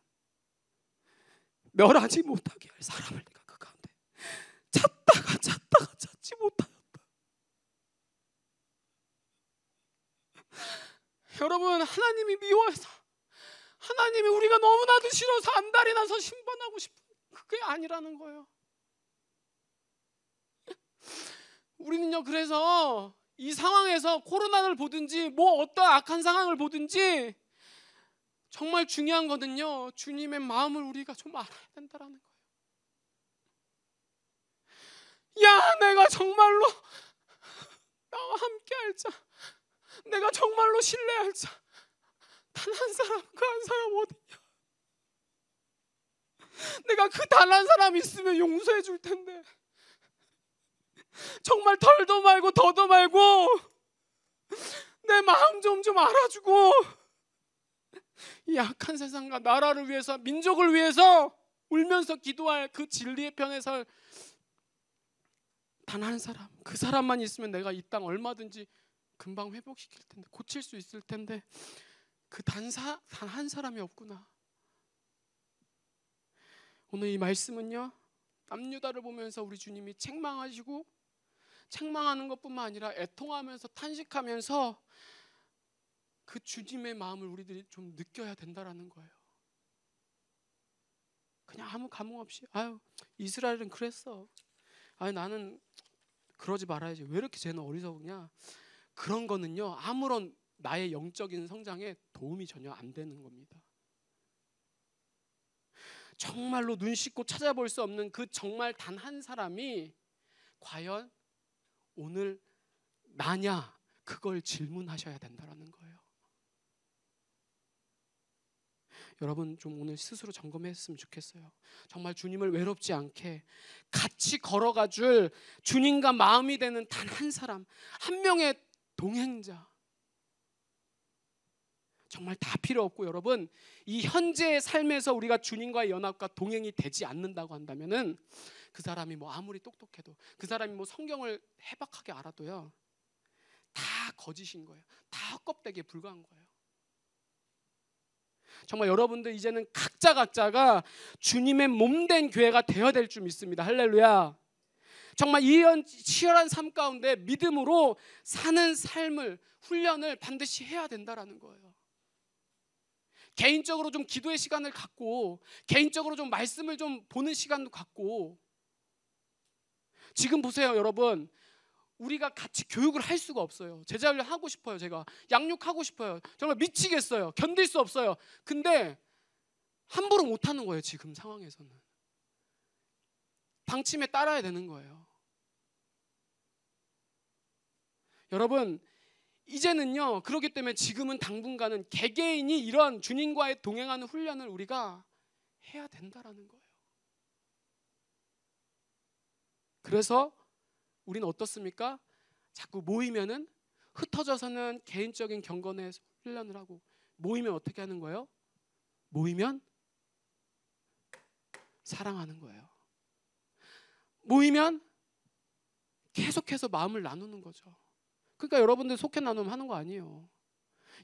멸하지 못하게 할 사람을 내가 그 가운데 찾다가 찾지 못하였다. 여러분 하나님이 미워해서, 하나님이 우리가 너무나도 싫어서 안달이 나서 심판하고 싶은 그게 아니라는 거예요. 우리는요 그래서 이 상황에서 코로나를 보든지 뭐 어떤 악한 상황을 보든지 정말 중요한 거는요 주님의 마음을 우리가 좀 알아야 된다라는 거예요. 야, 내가 정말로 나와 함께 할 자, 내가 정말로 신뢰할 자 단 한 사람, 그 한 사람 어디냐? 내가 그 단 한 사람 있으면 용서해 줄 텐데 정말 덜도 말고 더도 말고 내 마음 좀 알아주고 이 약한 세상과 나라를 위해서, 민족을 위해서 울면서 기도할 그 진리의 편에 설 단 한 사람, 그 사람만 있으면 내가 이 땅 얼마든지 금방 회복시킬 텐데, 고칠 수 있을 텐데 그 단 한 사람이 없구나. 오늘 이 말씀은요, 남유다를 보면서 우리 주님이 책망하시고, 책망하는 것뿐만 아니라 애통하면서 탄식하면서 그 주님의 마음을 우리들이 좀 느껴야 된다라는 거예요. 그냥 아무 감흥 없이 아유 이스라엘은 그랬어, 아유 나는 그러지 말아야지, 왜 이렇게 쟤는 어리석으냐, 그런 거는요 아무런 나의 영적인 성장에 도움이 전혀 안 되는 겁니다. 정말로 눈 씻고 찾아볼 수 없는 그 정말 단 한 사람이 과연 오늘 나냐, 그걸 질문하셔야 된다라는 거예요. 여러분 좀 오늘 스스로 점검했으면 좋겠어요. 정말 주님을 외롭지 않게 같이 걸어가 줄 주님과 마음이 되는 단 한 사람, 한 명의 동행자, 정말 다 필요 없고, 여러분 이 현재의 삶에서 우리가 주님과의 연합과 동행이 되지 않는다고 한다면은 그 사람이 뭐 아무리 똑똑해도, 그 사람이 뭐 성경을 해박하게 알아도요 다 거짓인 거예요. 다 헛껍데기에 불과한 거예요. 정말 여러분들 이제는 각자가 주님의 몸된 교회가 되어야 될 줄 믿습니다. 할렐루야. 정말 이 치열한 삶 가운데 믿음으로 사는 삶을, 훈련을 반드시 해야 된다라는 거예요. 개인적으로 좀 기도의 시간을 갖고, 개인적으로 좀 말씀을 좀 보는 시간도 갖고. 지금 보세요 여러분, 우리가 같이 교육을 할 수가 없어요. 제자훈련 하고 싶어요. 제가 양육하고 싶어요. 정말 미치겠어요. 견딜 수 없어요. 근데 함부로 못하는 거예요. 지금 상황에서는 방침에 따라야 되는 거예요. 여러분 이제는요, 그렇기 때문에 지금은 당분간은 개개인이 이런 주님과의 동행하는 훈련을 우리가 해야 된다라는 거예요. 그래서 우리는 어떻습니까? 자꾸 모이면은 흩어져서는 개인적인 경건의 훈련을 하고, 모이면 어떻게 하는 거예요? 모이면 사랑하는 거예요. 모이면 계속해서 마음을 나누는 거죠. 그러니까 여러분들 속회 나누면 하는 거 아니에요.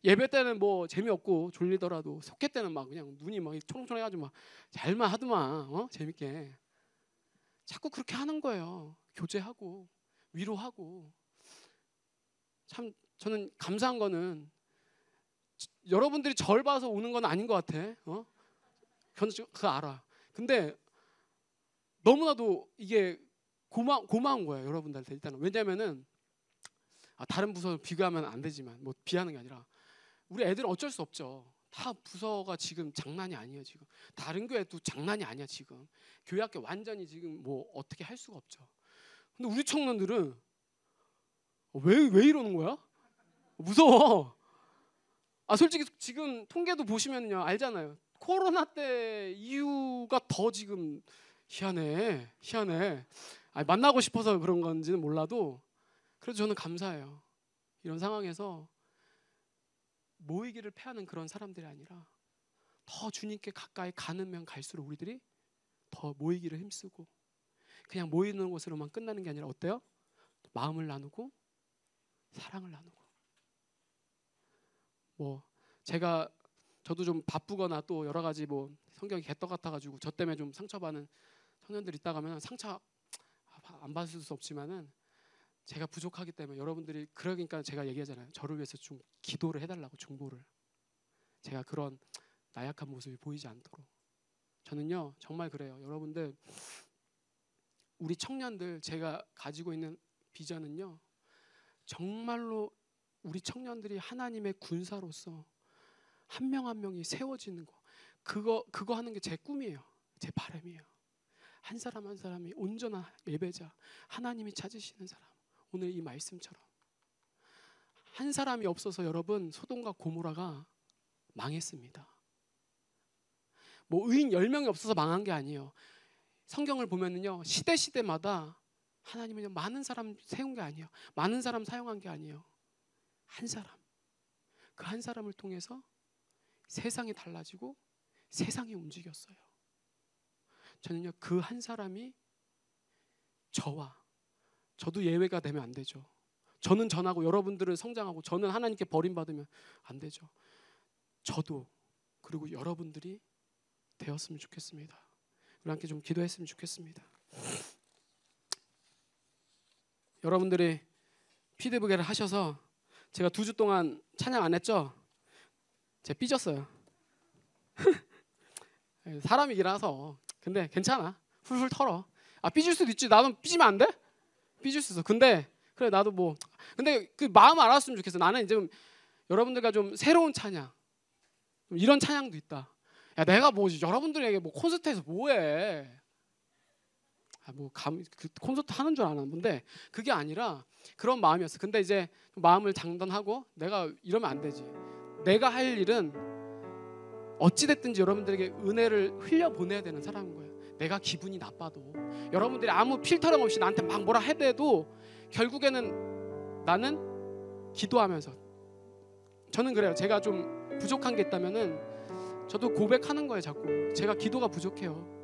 예배 때는 뭐 재미없고 졸리더라도 속회 때는 막 그냥 눈이 막 초롱초롱해가지고 막 잘만 하더만 재밌게 자꾸 그렇게 하는 거예요. 교제하고 위로하고. 참 저는 감사한 거는 여러분들이 절 봐서 오는 건 아닌 것 같아. 그거 알아. 근데 너무나도 이게 고마운 거예요 여러분들한테. 일단은 왜냐면은 다른 부서 비교하면 안 되지만, 뭐 비하는 게 아니라 우리 애들은 어쩔 수 없죠. 다 부서가 지금 장난이 아니에요. 지금 다른 교회도 장난이 아니야. 지금 교회학교 완전히 지금 뭐 어떻게 할 수가 없죠. 근데 우리 청년들은 왜 이러는 거야? 무서워. 솔직히 지금 통계도 보시면요 알잖아요. 코로나 때 이유가 더 지금 희한해. 만나고 싶어서 그런 건지는 몰라도 그래도 저는 감사해요. 이런 상황에서 모이기를 패하는 그런 사람들이 아니라 더 주님께 가까이 가면 갈수록 우리들이 더 모이기를 힘쓰고, 그냥 모이는 것으로만 끝나는 게 아니라 어때요? 마음을 나누고 사랑을 나누고. 뭐 저도 좀 바쁘거나 또 여러 가지 뭐 성경이 개떡 같아가지고 저 때문에 좀 상처받는 청년들 있다가면 상처 안 받을 수 없지만은 제가 부족하기 때문에 여러분들이, 그러니까 제가 얘기하잖아요. 저를 위해서 좀 기도를 해달라고, 중보를. 제가 그런 나약한 모습이 보이지 않도록. 저는요 정말 그래요. 여러분들 우리 청년들, 제가 가지고 있는 비전은요 정말로 우리 청년들이 하나님의 군사로서 한 명 한 명이 세워지는 거, 그거 하는 게 제 꿈이에요. 제 바람이에요. 한 사람 한 사람이 온전한 예배자, 하나님이 찾으시는 사람. 오늘 이 말씀처럼 한 사람이 없어서 여러분 소돔과 고모라가 망했습니다. 뭐 의인 10명이 없어서 망한 게 아니에요. 성경을 보면은요 시대마다 하나님은 많은 사람 세운 게 아니에요. 많은 사람 사용한 게 아니에요. 한 사람. 그 한 사람을 통해서 세상이 달라지고 세상이 움직였어요. 저는요, 그 한 사람이 저도 예외가 되면 안 되죠. 저는 전하고 여러분들은 성장하고 저는 하나님께 버림받으면 안 되죠. 저도 그리고 여러분들이 되었으면 좋겠습니다. 우리 함께 좀 기도했으면 좋겠습니다. 여러분들이 피드백을 하셔서 제가 2주 동안 찬양 안 했죠? 제가 삐졌어요. 사람이라서. 근데 괜찮아. 훌훌 털어. 삐질 수도 있지. 나도 삐지면 안 돼? 삐질 수 있어. 근데 그래 나도 뭐 근데 그 마음 알았으면 좋겠어. 나는 이제 여러분들과 좀 새로운 찬양, 이런 찬양도 있다. 야, 내가 뭐 여러분들에게 뭐 콘서트에서 뭐해? 그 콘서트 하는 줄 아는데 그게 아니라 그런 마음이었어. 근데 이제 마음을 장단하고 내가 이러면 안 되지. 내가 할 일은 어찌 됐든지 여러분들에게 은혜를 흘려 보내야 되는 사람인 거예요. 내가 기분이 나빠도 여러분들이 아무 필터링 없이 나한테 막 뭐라 해대도 결국에는 나는 기도하면서, 저는 그래요. 제가 좀 부족한 게 있다면은 저도 고백하는 거예요. 자꾸 제가 기도가 부족해요.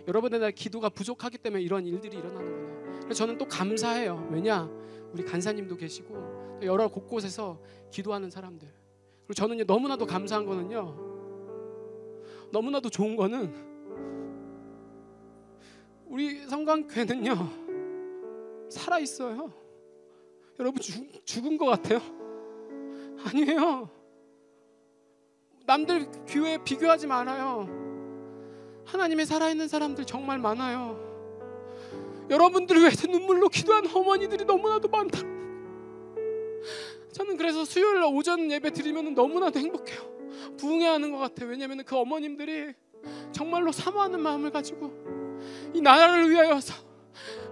여러분들 기도가 부족하기 때문에 이런 일들이 일어나는구나. 그래서 저는 또 감사해요. 왜냐, 우리 간사님도 계시고 여러 곳곳에서 기도하는 사람들. 그리고 저는 너무나도 감사한 거는요, 너무나도 좋은 거는 우리 성광교회는요 살아 있어요. 여러분 죽은 것 같아요? 아니에요. 남들 교회 비교하지 말아요. 하나님의 살아있는 사람들 정말 많아요. 여러분들을 위해서 눈물로 기도한 어머니들이 너무나도 많다. 저는 그래서 수요일 오전 예배 드리면 너무나도 행복해요. 부흥해하는 것 같아요. 왜냐하면 그 어머님들이 정말로 사모하는 마음을 가지고 이 나라를 위하여서,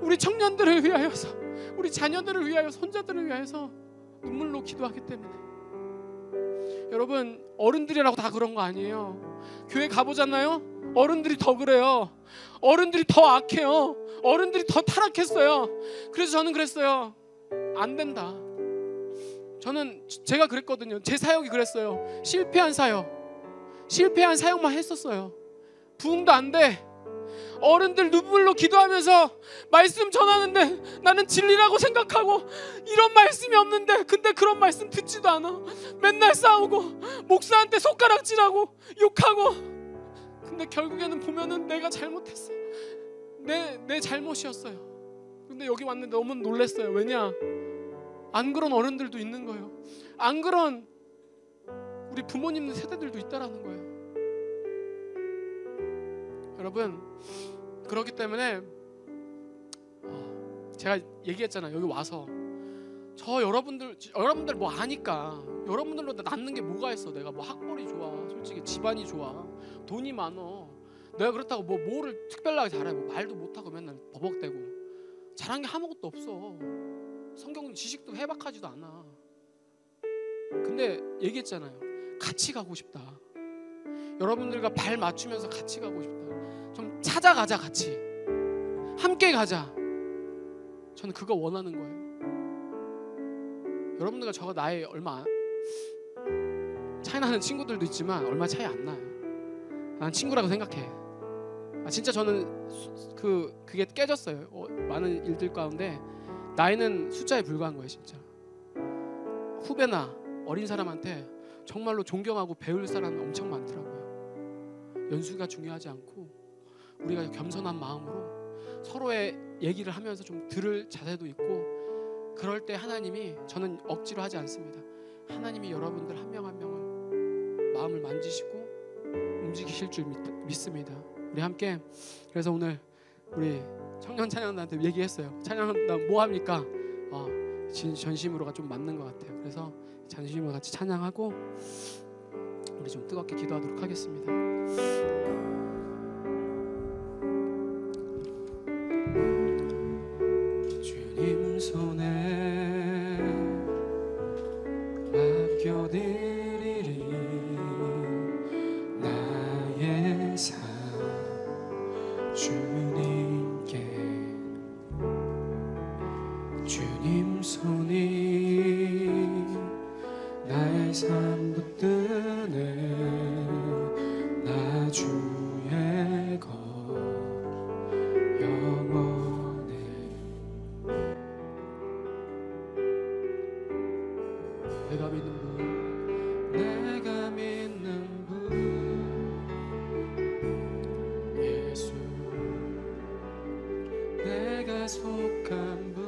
우리 청년들을 위하여서, 우리 자녀들을 위하여, 손자들을 위하여서 눈물로 기도하기 때문에. 여러분, 어른들이라고 다 그런 거 아니에요. 교회 가보잖아요. 어른들이 더 그래요. 어른들이 더 악해요. 어른들이 더 타락했어요. 그래서 저는 그랬어요. 안 된다. 제가 그랬거든요. 제 사역이 그랬어요. 실패한 사역만 했었어요. 부흥도 안 돼. 어른들 눈물로 기도하면서 말씀 전하는데 나는 진리라고 생각하고 이런 말씀이 없는데, 근데 그런 말씀 듣지도 않아. 맨날 싸우고 목사한테 손가락질하고 욕하고. 근데 결국에는 보면은 내가 잘못했어. 내 잘못이었어요. 근데 여기 왔는데 너무 놀랐어요. 왜냐, 안 그런 어른들도 있는 거예요. 안 그런 우리 부모님 세대들도 있다라는 거예요. 여러분, 그렇기 때문에 제가 얘기했잖아요. 여기 와서 여러분들 뭐 아니까, 여러분들로 낳는 게 뭐가 있어. 내가 뭐 학벌이 좋아, 솔직히 집안이 좋아, 돈이 많어. 내가 그렇다고 뭐를 특별하게 잘해. 말도 못하고 맨날 버벅대고 잘한 게 아무것도 없어. 성경 지식도 해박하지도 않아. 근데 얘기했잖아요. 같이 가고 싶다. 여러분들과 발 맞추면서 같이 가고 싶다. 좀 찾아가자. 같이 함께 가자. 저는 그거 원하는 거예요. 여러분들과 저가 나이 얼마 차이 나는 친구들도 있지만 얼마 차이 안 나요. 난 친구라고 생각해. 진짜 저는 그게 깨졌어요. 많은 일들 가운데 나이는 숫자에 불과한 거예요. 진짜 후배나 어린 사람한테 정말로 존경하고 배울 사람이 엄청 많더라고요. 연수가 중요하지 않고 우리가 겸손한 마음으로 서로의 얘기를 하면서 좀 들을 자세도 있고, 그럴 때 하나님이, 저는 억지로 하지 않습니다. 하나님이 여러분들 한 명 한 명을 마음을 만지시고 움직이실 줄 믿습니다. 우리 함께, 그래서 오늘 우리 청년 찬양단한테 얘기했어요. 찬양단 뭐 합니까? 전심으로가 좀 맞는 것 같아요. 그래서 전심으로 같이 찬양하고 우리 좀 뜨겁게 기도하도록 하겠습니다. 주님 손에 맡겨드리리 나의 삶 주님께 삶 붙드네 나 주의 것 영원해. 내가 믿는 분 내가 믿는 분 예수 내가 속한 분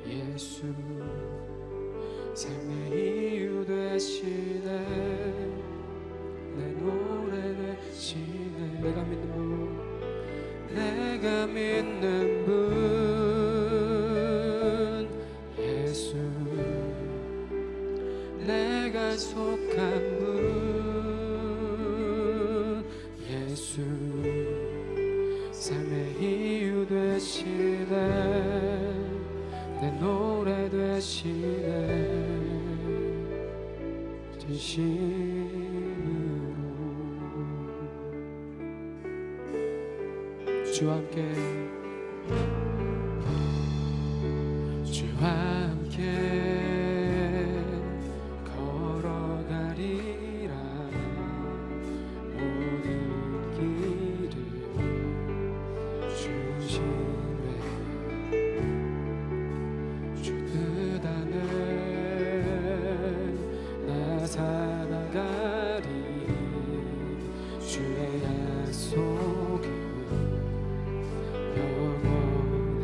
예수 삶의 이유 되시네 내 노래 되시네. 내가 믿는 분 내가 믿는 분 예수 내가 속한 분 예수 삶의 이유 되시네 내 노래 되시네 진심으로. 주와 함께 주와 함께 걸어가리라 모든 길을 주심에 주 뜻 안에 나 살아가리 주의 약속은 영원해.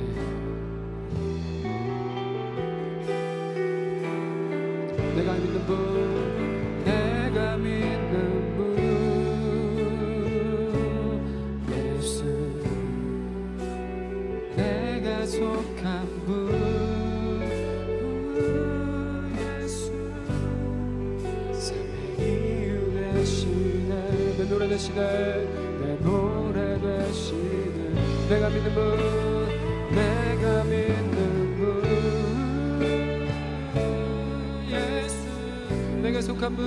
내가 믿는 분 내가 믿는 분 예수 내가 속한 분 예수 삶의 이유 되시네 내 노래 되시네 내 노래 되시네. 내가 믿는 분 내가 믿는 분 예수 내가 속한 분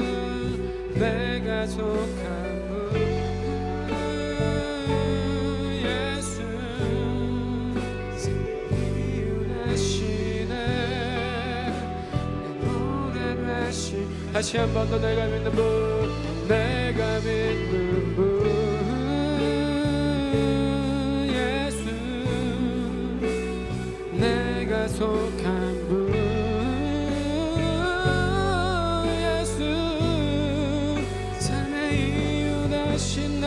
내가 속한 분 예수 이유 되시네 내 노래 되시. 다시 한 번 더 내가 믿는 분 내가 믿는 분 예수 내가 속한 분 예수 삶의 이유 되시네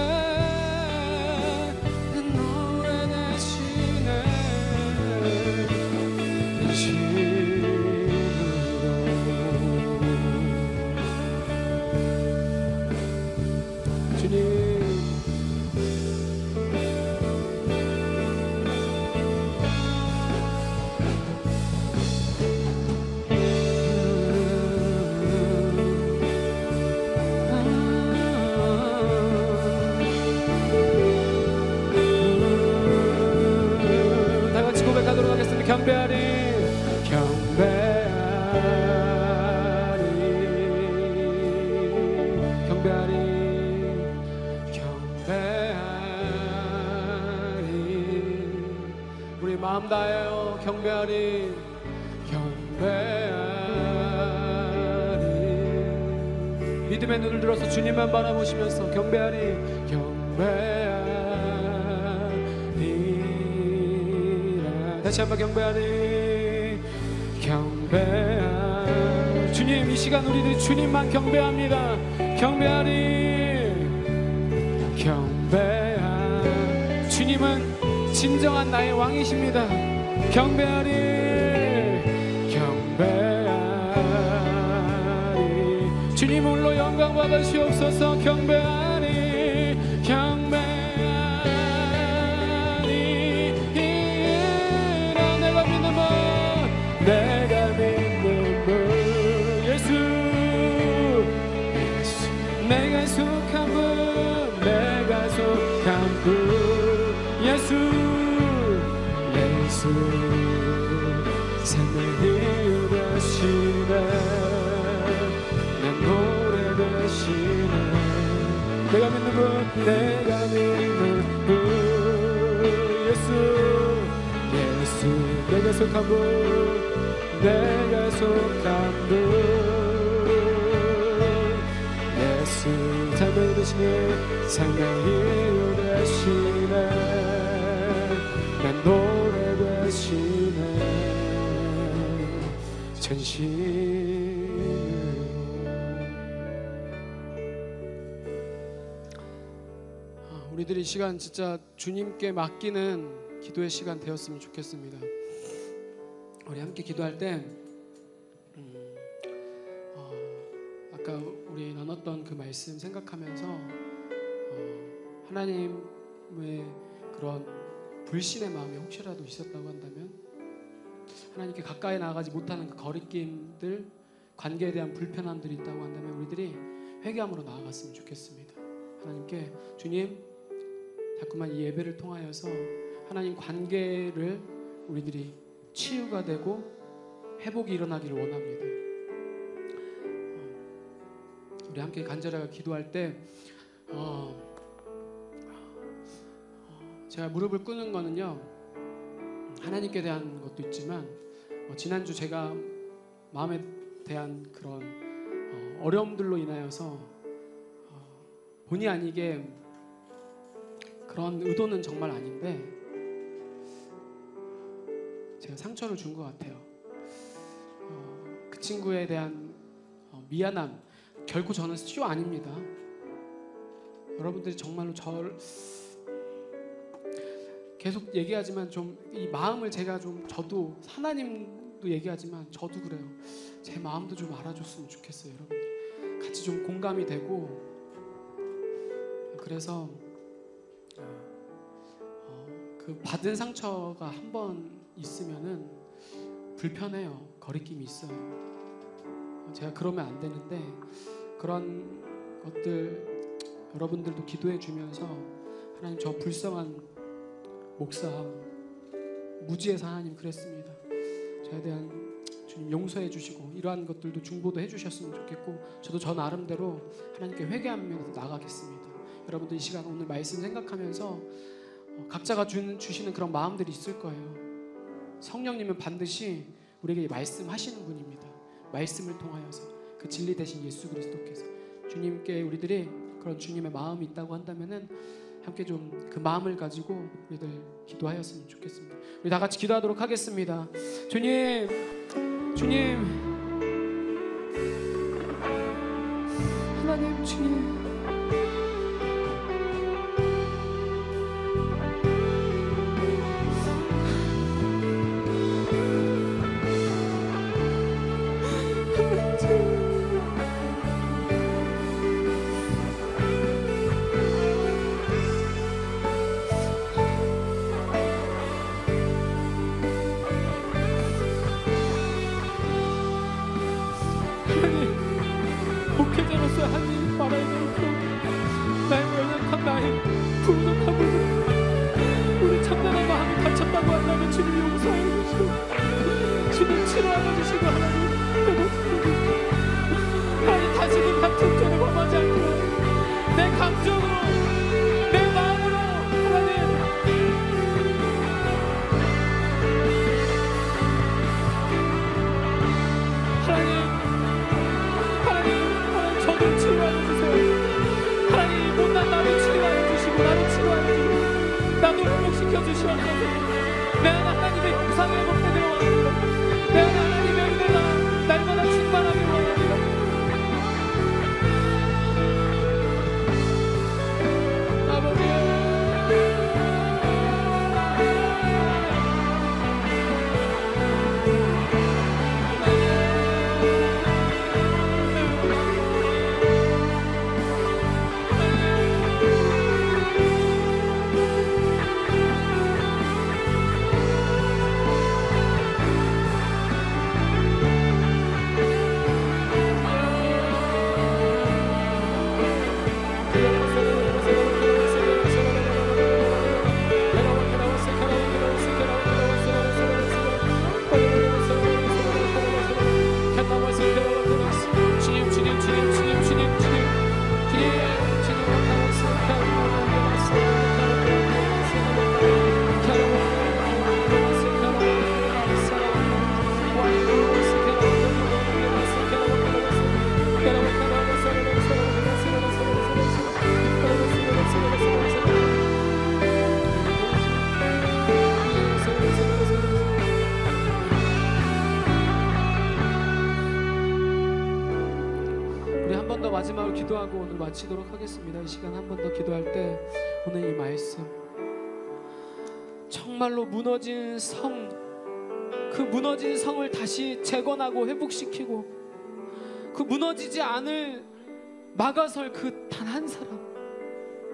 내 노래 되시네 주님 다 같이 고백하도록 하겠습니다. 경배하리 경배하리 경배하리 경배하리 우리 마음 다해요. 경배하리 경배하리 믿음의 눈을 들어서 주님만 바라보시면서 경배하리 경배하리라. 다시 한번 경배하리 경배하리. 주님 이 시간 우리들이 주님만 경배합니다. 경배하리 경배하리. 주님은 진정한 나의 왕이십니다. 경배하리 경배하리. 주님 홀로 영광 받으시옵소서. 경배하리 경배하리. 내가 믿는 분 내가 믿는 분 예수 내가 속한 분 내가 속한 분 예수 예수 삶의 이유 되시네 내 노래 되시네. 내가 믿는 분 내가 믿는 분 예수 예수 내가 속한 분 내가 속한 분 예수 삶을 되시네 삶의 이유 되시네 내 노래 되시네 전심으로 우리들이 이 시간 진짜 주님께 맡기는 기도의 시간 되었으면 좋겠습니다. 우리 함께 기도할 때 아까 우리 나눴던 그 말씀 생각하면서 하나님의 그런 불신의 마음이 혹시라도 있었다고 한다면 하나님께 가까이 나아가지 못하는 그 거리낌들 관계에 대한 불편함들이 있다고 한다면 우리들이 회개함으로 나아갔으면 좋겠습니다. 하나님께 주님 자꾸만 이 예배를 통하여서 하나님 관계를 우리들이 치유가 되고 회복이 일어나기를 원합니다. 우리 함께 간절하게 기도할 때 제가 무릎을 꿇는 거는요 하나님께 대한 것도 있지만 지난주 제가 마음에 대한 그런 어려움들로 인하여서 본의 아니게 그런 의도는 정말 아닌데 제가 상처를 준 것 같아요. 그 친구에 대한 미안함 결코 저는 쇼 아닙니다. 여러분들이 정말로 저를 계속 얘기하지만 좀 이 마음을 제가 좀 저도 하나님도 얘기하지만 저도 그래요. 제 마음도 좀 알아줬으면 좋겠어요. 여러분 같이 좀 공감이 되고 그래서 그 받은 상처가 한 번 있으면은 불편해요. 거리낌이 있어요. 제가 그러면 안 되는데 그런 것들 여러분들도 기도해 주면서 하나님 저 불쌍한 목사 무지해서 하나님 그랬습니다. 저에 대한 주님 용서해 주시고 이러한 것들도 중보도 해 주셨으면 좋겠고 저도 저 나름대로 하나님께 회개하면서 나가겠습니다. 여러분들 이 시간 오늘 말씀 생각하면서 각자가 주시는 그런 마음들이 있을 거예요. 성령님은 반드시 우리에게 말씀하시는 분입니다. 말씀을 통하여서 그 진리 대신 예수 그리스도께서 주님께 우리들이 그런 주님의 마음이 있다고 한다면은 함께 좀 그 마음을 가지고 우리들 기도하였으면 좋겠습니다. 우리 다 같이 기도하도록 하겠습니다. 주님 하나님 주님 목회자로서 한 일이 말아야 되고 나의 연약한 나의 부족함을 우리 참나의 마음이 다쳤다고 한다면 주님 용서해 주시고 주님 치료하여 주시고 하나님 다시는 같은 죄를 범하지 않고 내 감정으로 내 마음으로 하나님 저도 치료하여 주세요. 하나님 못난 나를 치료하여 주시고 나를 치료하여 주시고 나도 회복시켜 주시옵소서. 내 안에 하나님의 영상을 회복되기를 원합니다. 내 안에 하나님의 은혜가 날마다 충만하기를 원합니다. 아버지 우리 한 번 더 마지막으로 기도하고 오늘 마치도록 하겠습니다. 이 시간 한 번 더 기도할 때 오늘 이 말씀, 정말로 무너진 성, 그 무너진 성을 다시 재건하고 회복시키고 그 무너지지 않을 막아설 그 단 한 사람,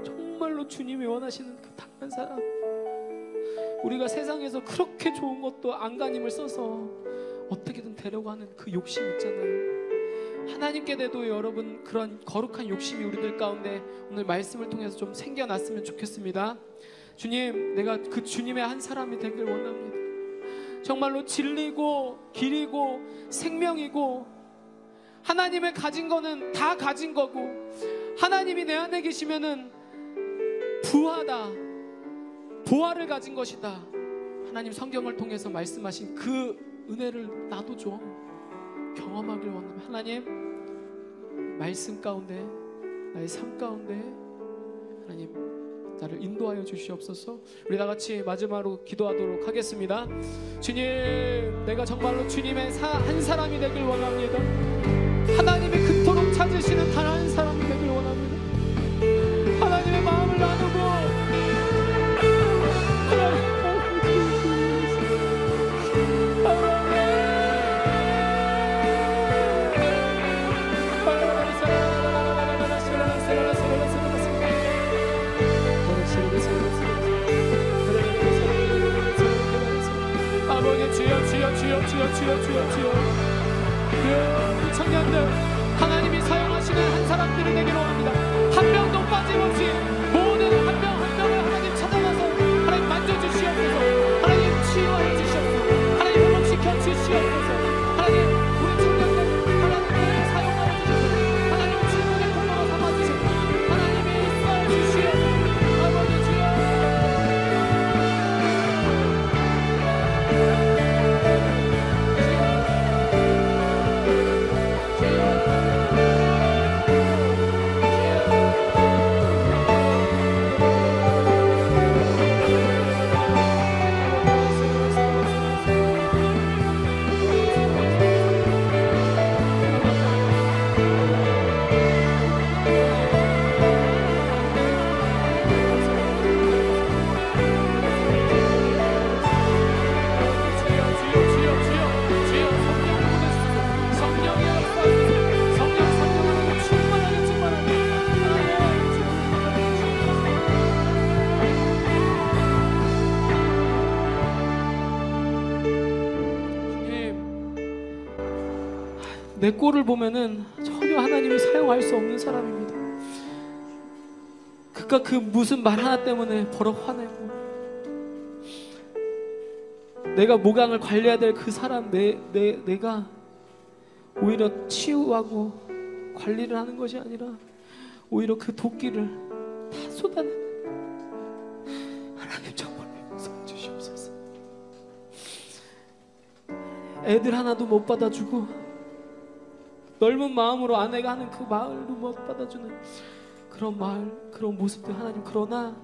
정말로 주님이 원하시는 그 단 한 사람, 우리가 세상에서 그렇게 좋은 것도 안간힘을 써서 어떻게든 되려고 하는 그 욕심 있잖아요. 하나님께도 여러분 그런 거룩한 욕심이 우리들 가운데 오늘 말씀을 통해서 좀 생겨났으면 좋겠습니다. 주님, 내가 그 주님의 한 사람이 되길 원합니다. 정말로 진리고 길이고 생명이고 하나님의 가진 거는 다 가진 거고 하나님이 내 안에 계시면은 부하다, 보화를 가진 것이다. 하나님 성경을 통해서 말씀하신 그 은혜를 나도 좀 경험하길 원합니다. 하나님, 말씀 가운데 나의 삶 가운데 하나님 나를 인도하여 주시옵소서. 우리 다 같이 마지막으로 기도하도록 하겠습니다. 주님, 내가 정말로 주님의 한 사람이 되길 원합니다. 하나님이 그토록 찾으시는 단 한 사람이 되길 원합니다. 하나님의 마음을 나누고 주여 우리 청년들 하나님이 사용하시는 한 사람들이 되기로 합니다. 한 명도 빠짐없이 모든 한 명 한 명을 하나님 찾아가서 하나님 만져주시옵소서. 하나님 치유하여 주시옵소서. 하나님 회복시켜 주시옵소서. 하나님 우리 청년들 하나님을 사용하여 주시옵소서. 하나님 지금의 통로로 삼아주시옵소서. 하나님이 있어 주시옵소서. 아버지 주여 내 꼴을 보면은 전혀 하나님이 사용할 수 없는 사람입니다. 그깟 그 무슨 말 하나 때문에 버럭 화내고 내가 모강을 관리해야 될 그 사람 내가 오히려 치유하고 관리를 하는 것이 아니라 오히려 그 도끼를 다 쏟아내는 하나님 정말 용서해 주시옵소서. 애들 하나도 못 받아주고 넓은 마음으로 아내가 하는 그 마을도 못 받아주는 그런 마을, 그런 모습들 하나님, 그러나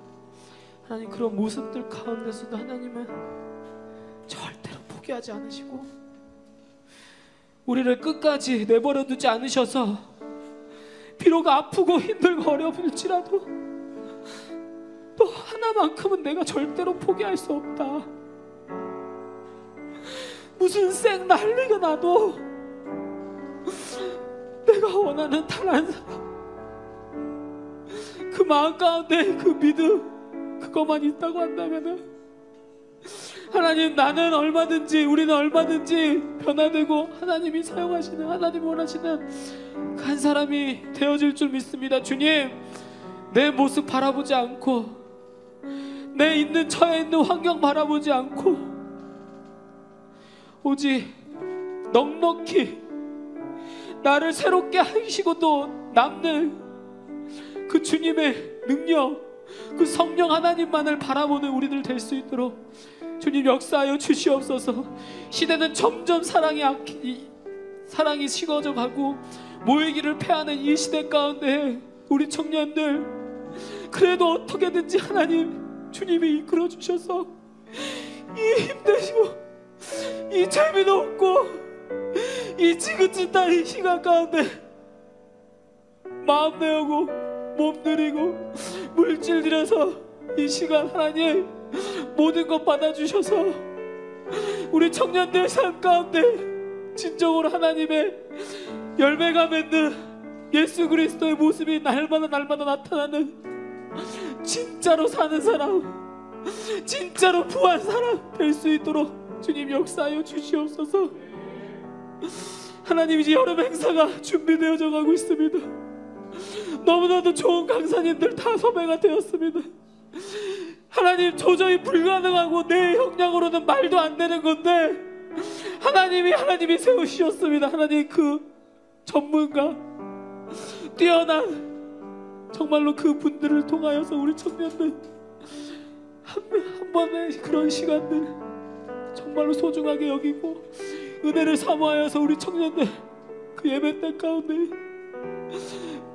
하나님 그런 모습들 가운데서도 하나님은 절대로 포기하지 않으시고 우리를 끝까지 내버려 두지 않으셔서 비록 아프고 힘들고 어려울지라도 또 하나만큼은 내가 절대로 포기할 수 없다. 무슨 쌩 난리가 나도 내가 원하는 단 한 사람, 그 마음 가운데 그 믿음 그것만 있다고 한다면은 하나님, 나는 얼마든지, 우리는 얼마든지 변화되고 하나님이 사용하시는, 하나님이 원하시는 그 한 사람이 되어질 줄 믿습니다. 주님, 내 모습 바라보지 않고 내 있는 처해 있는 환경 바라보지 않고 오직 넉넉히 나를 새롭게 하시고 또 남는 그 주님의 능력, 그 성령 하나님만을 바라보는 우리들 될 수 있도록 주님 역사하여 주시옵소서. 시대는 점점 사랑이 식어져 가고 모이기를 패하는 이 시대 가운데 우리 청년들 그래도 어떻게든지 하나님 주님이 이끌어 주셔서 이 힘드시고 이 재미도 없고 이 지긋지긋한 이 시간 가운데 마음 내어고 몸 들이고 물질 들여서 이 시간 하나님 모든 것 받아주셔서 우리 청년들 삶 가운데 진정으로 하나님의 열매가 맺는 예수 그리스도의 모습이 날마다 나타나는 진짜로 사는 사람, 진짜로 부한 사람 될 수 있도록 주님 역사하여 주시옵소서. 하나님, 이제 여름 행사가 준비되어져 가고 있습니다. 너무나도 좋은 강사님들 다 섭외가 되었습니다. 하나님, 도저히 불가능하고 내 역량으로는 말도 안 되는 건데 하나님이 세우시었습니다. 하나님, 그 전문가 뛰어난 정말로 그 분들을 통하여서 우리 청년들 한 번의 그런 시간들 정말로 소중하게 여기고 은혜를 사모하여서 우리 청년들 그 예배 때 가운데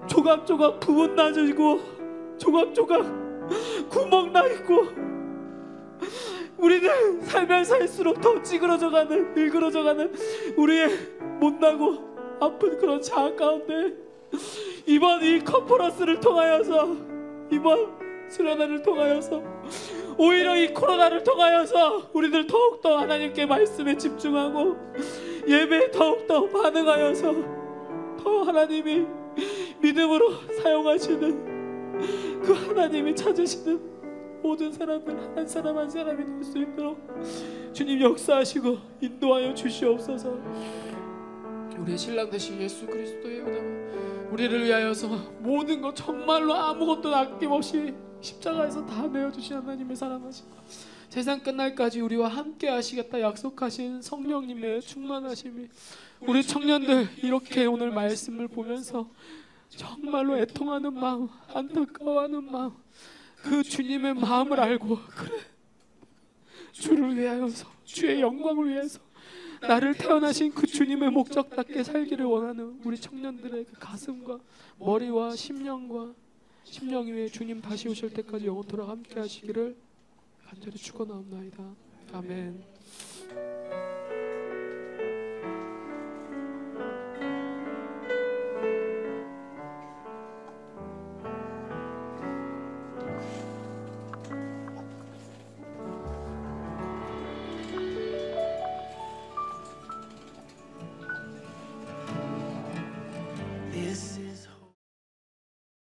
조각조각 부분 나지고 조각조각 구멍 나 있고 우리는 살면 살수록 더 찌그러져가는 일그러져가는 우리의 못나고 아픈 그런 자아 가운데 이번 이 컨퍼런스를 통하여서 이번 수련회를 통하여서 오히려 이 코로나를 통하여서 우리들 더욱더 하나님께 말씀에 집중하고 예배에 더욱더 반응하여서 더 하나님이 믿음으로 사용하시는 그 하나님이 찾으시는 모든 사람들 한 사람 한 사람이 될 수 있도록 주님 역사하시고 인도하여 주시옵소서. 우리의 신랑 되신 예수 그리스도의 은혜와 우리를 위하여서 모든 것 정말로 아무것도 아낌없이 십자가에서 다 내어주신 하나님의 사랑하심과 세상 끝날까지 우리와 함께 하시겠다 약속하신 성령님의 충만하심이 우리 청년들 이렇게 오늘 말씀을 보면서 정말로 애통하는 마음, 안타까워하는 마음, 그 주님의 마음을 알고 그래 주를 위하여서 주의 영광을 위해서 나를 태어나신 그 주님의 목적답게 살기를 원하는 우리 청년들의 그 가슴과 머리와 심령 위에 주님 다시 오실 때까지 영원토록 함께 하시기를 간절히 축원하옵나이다. 아멘. This is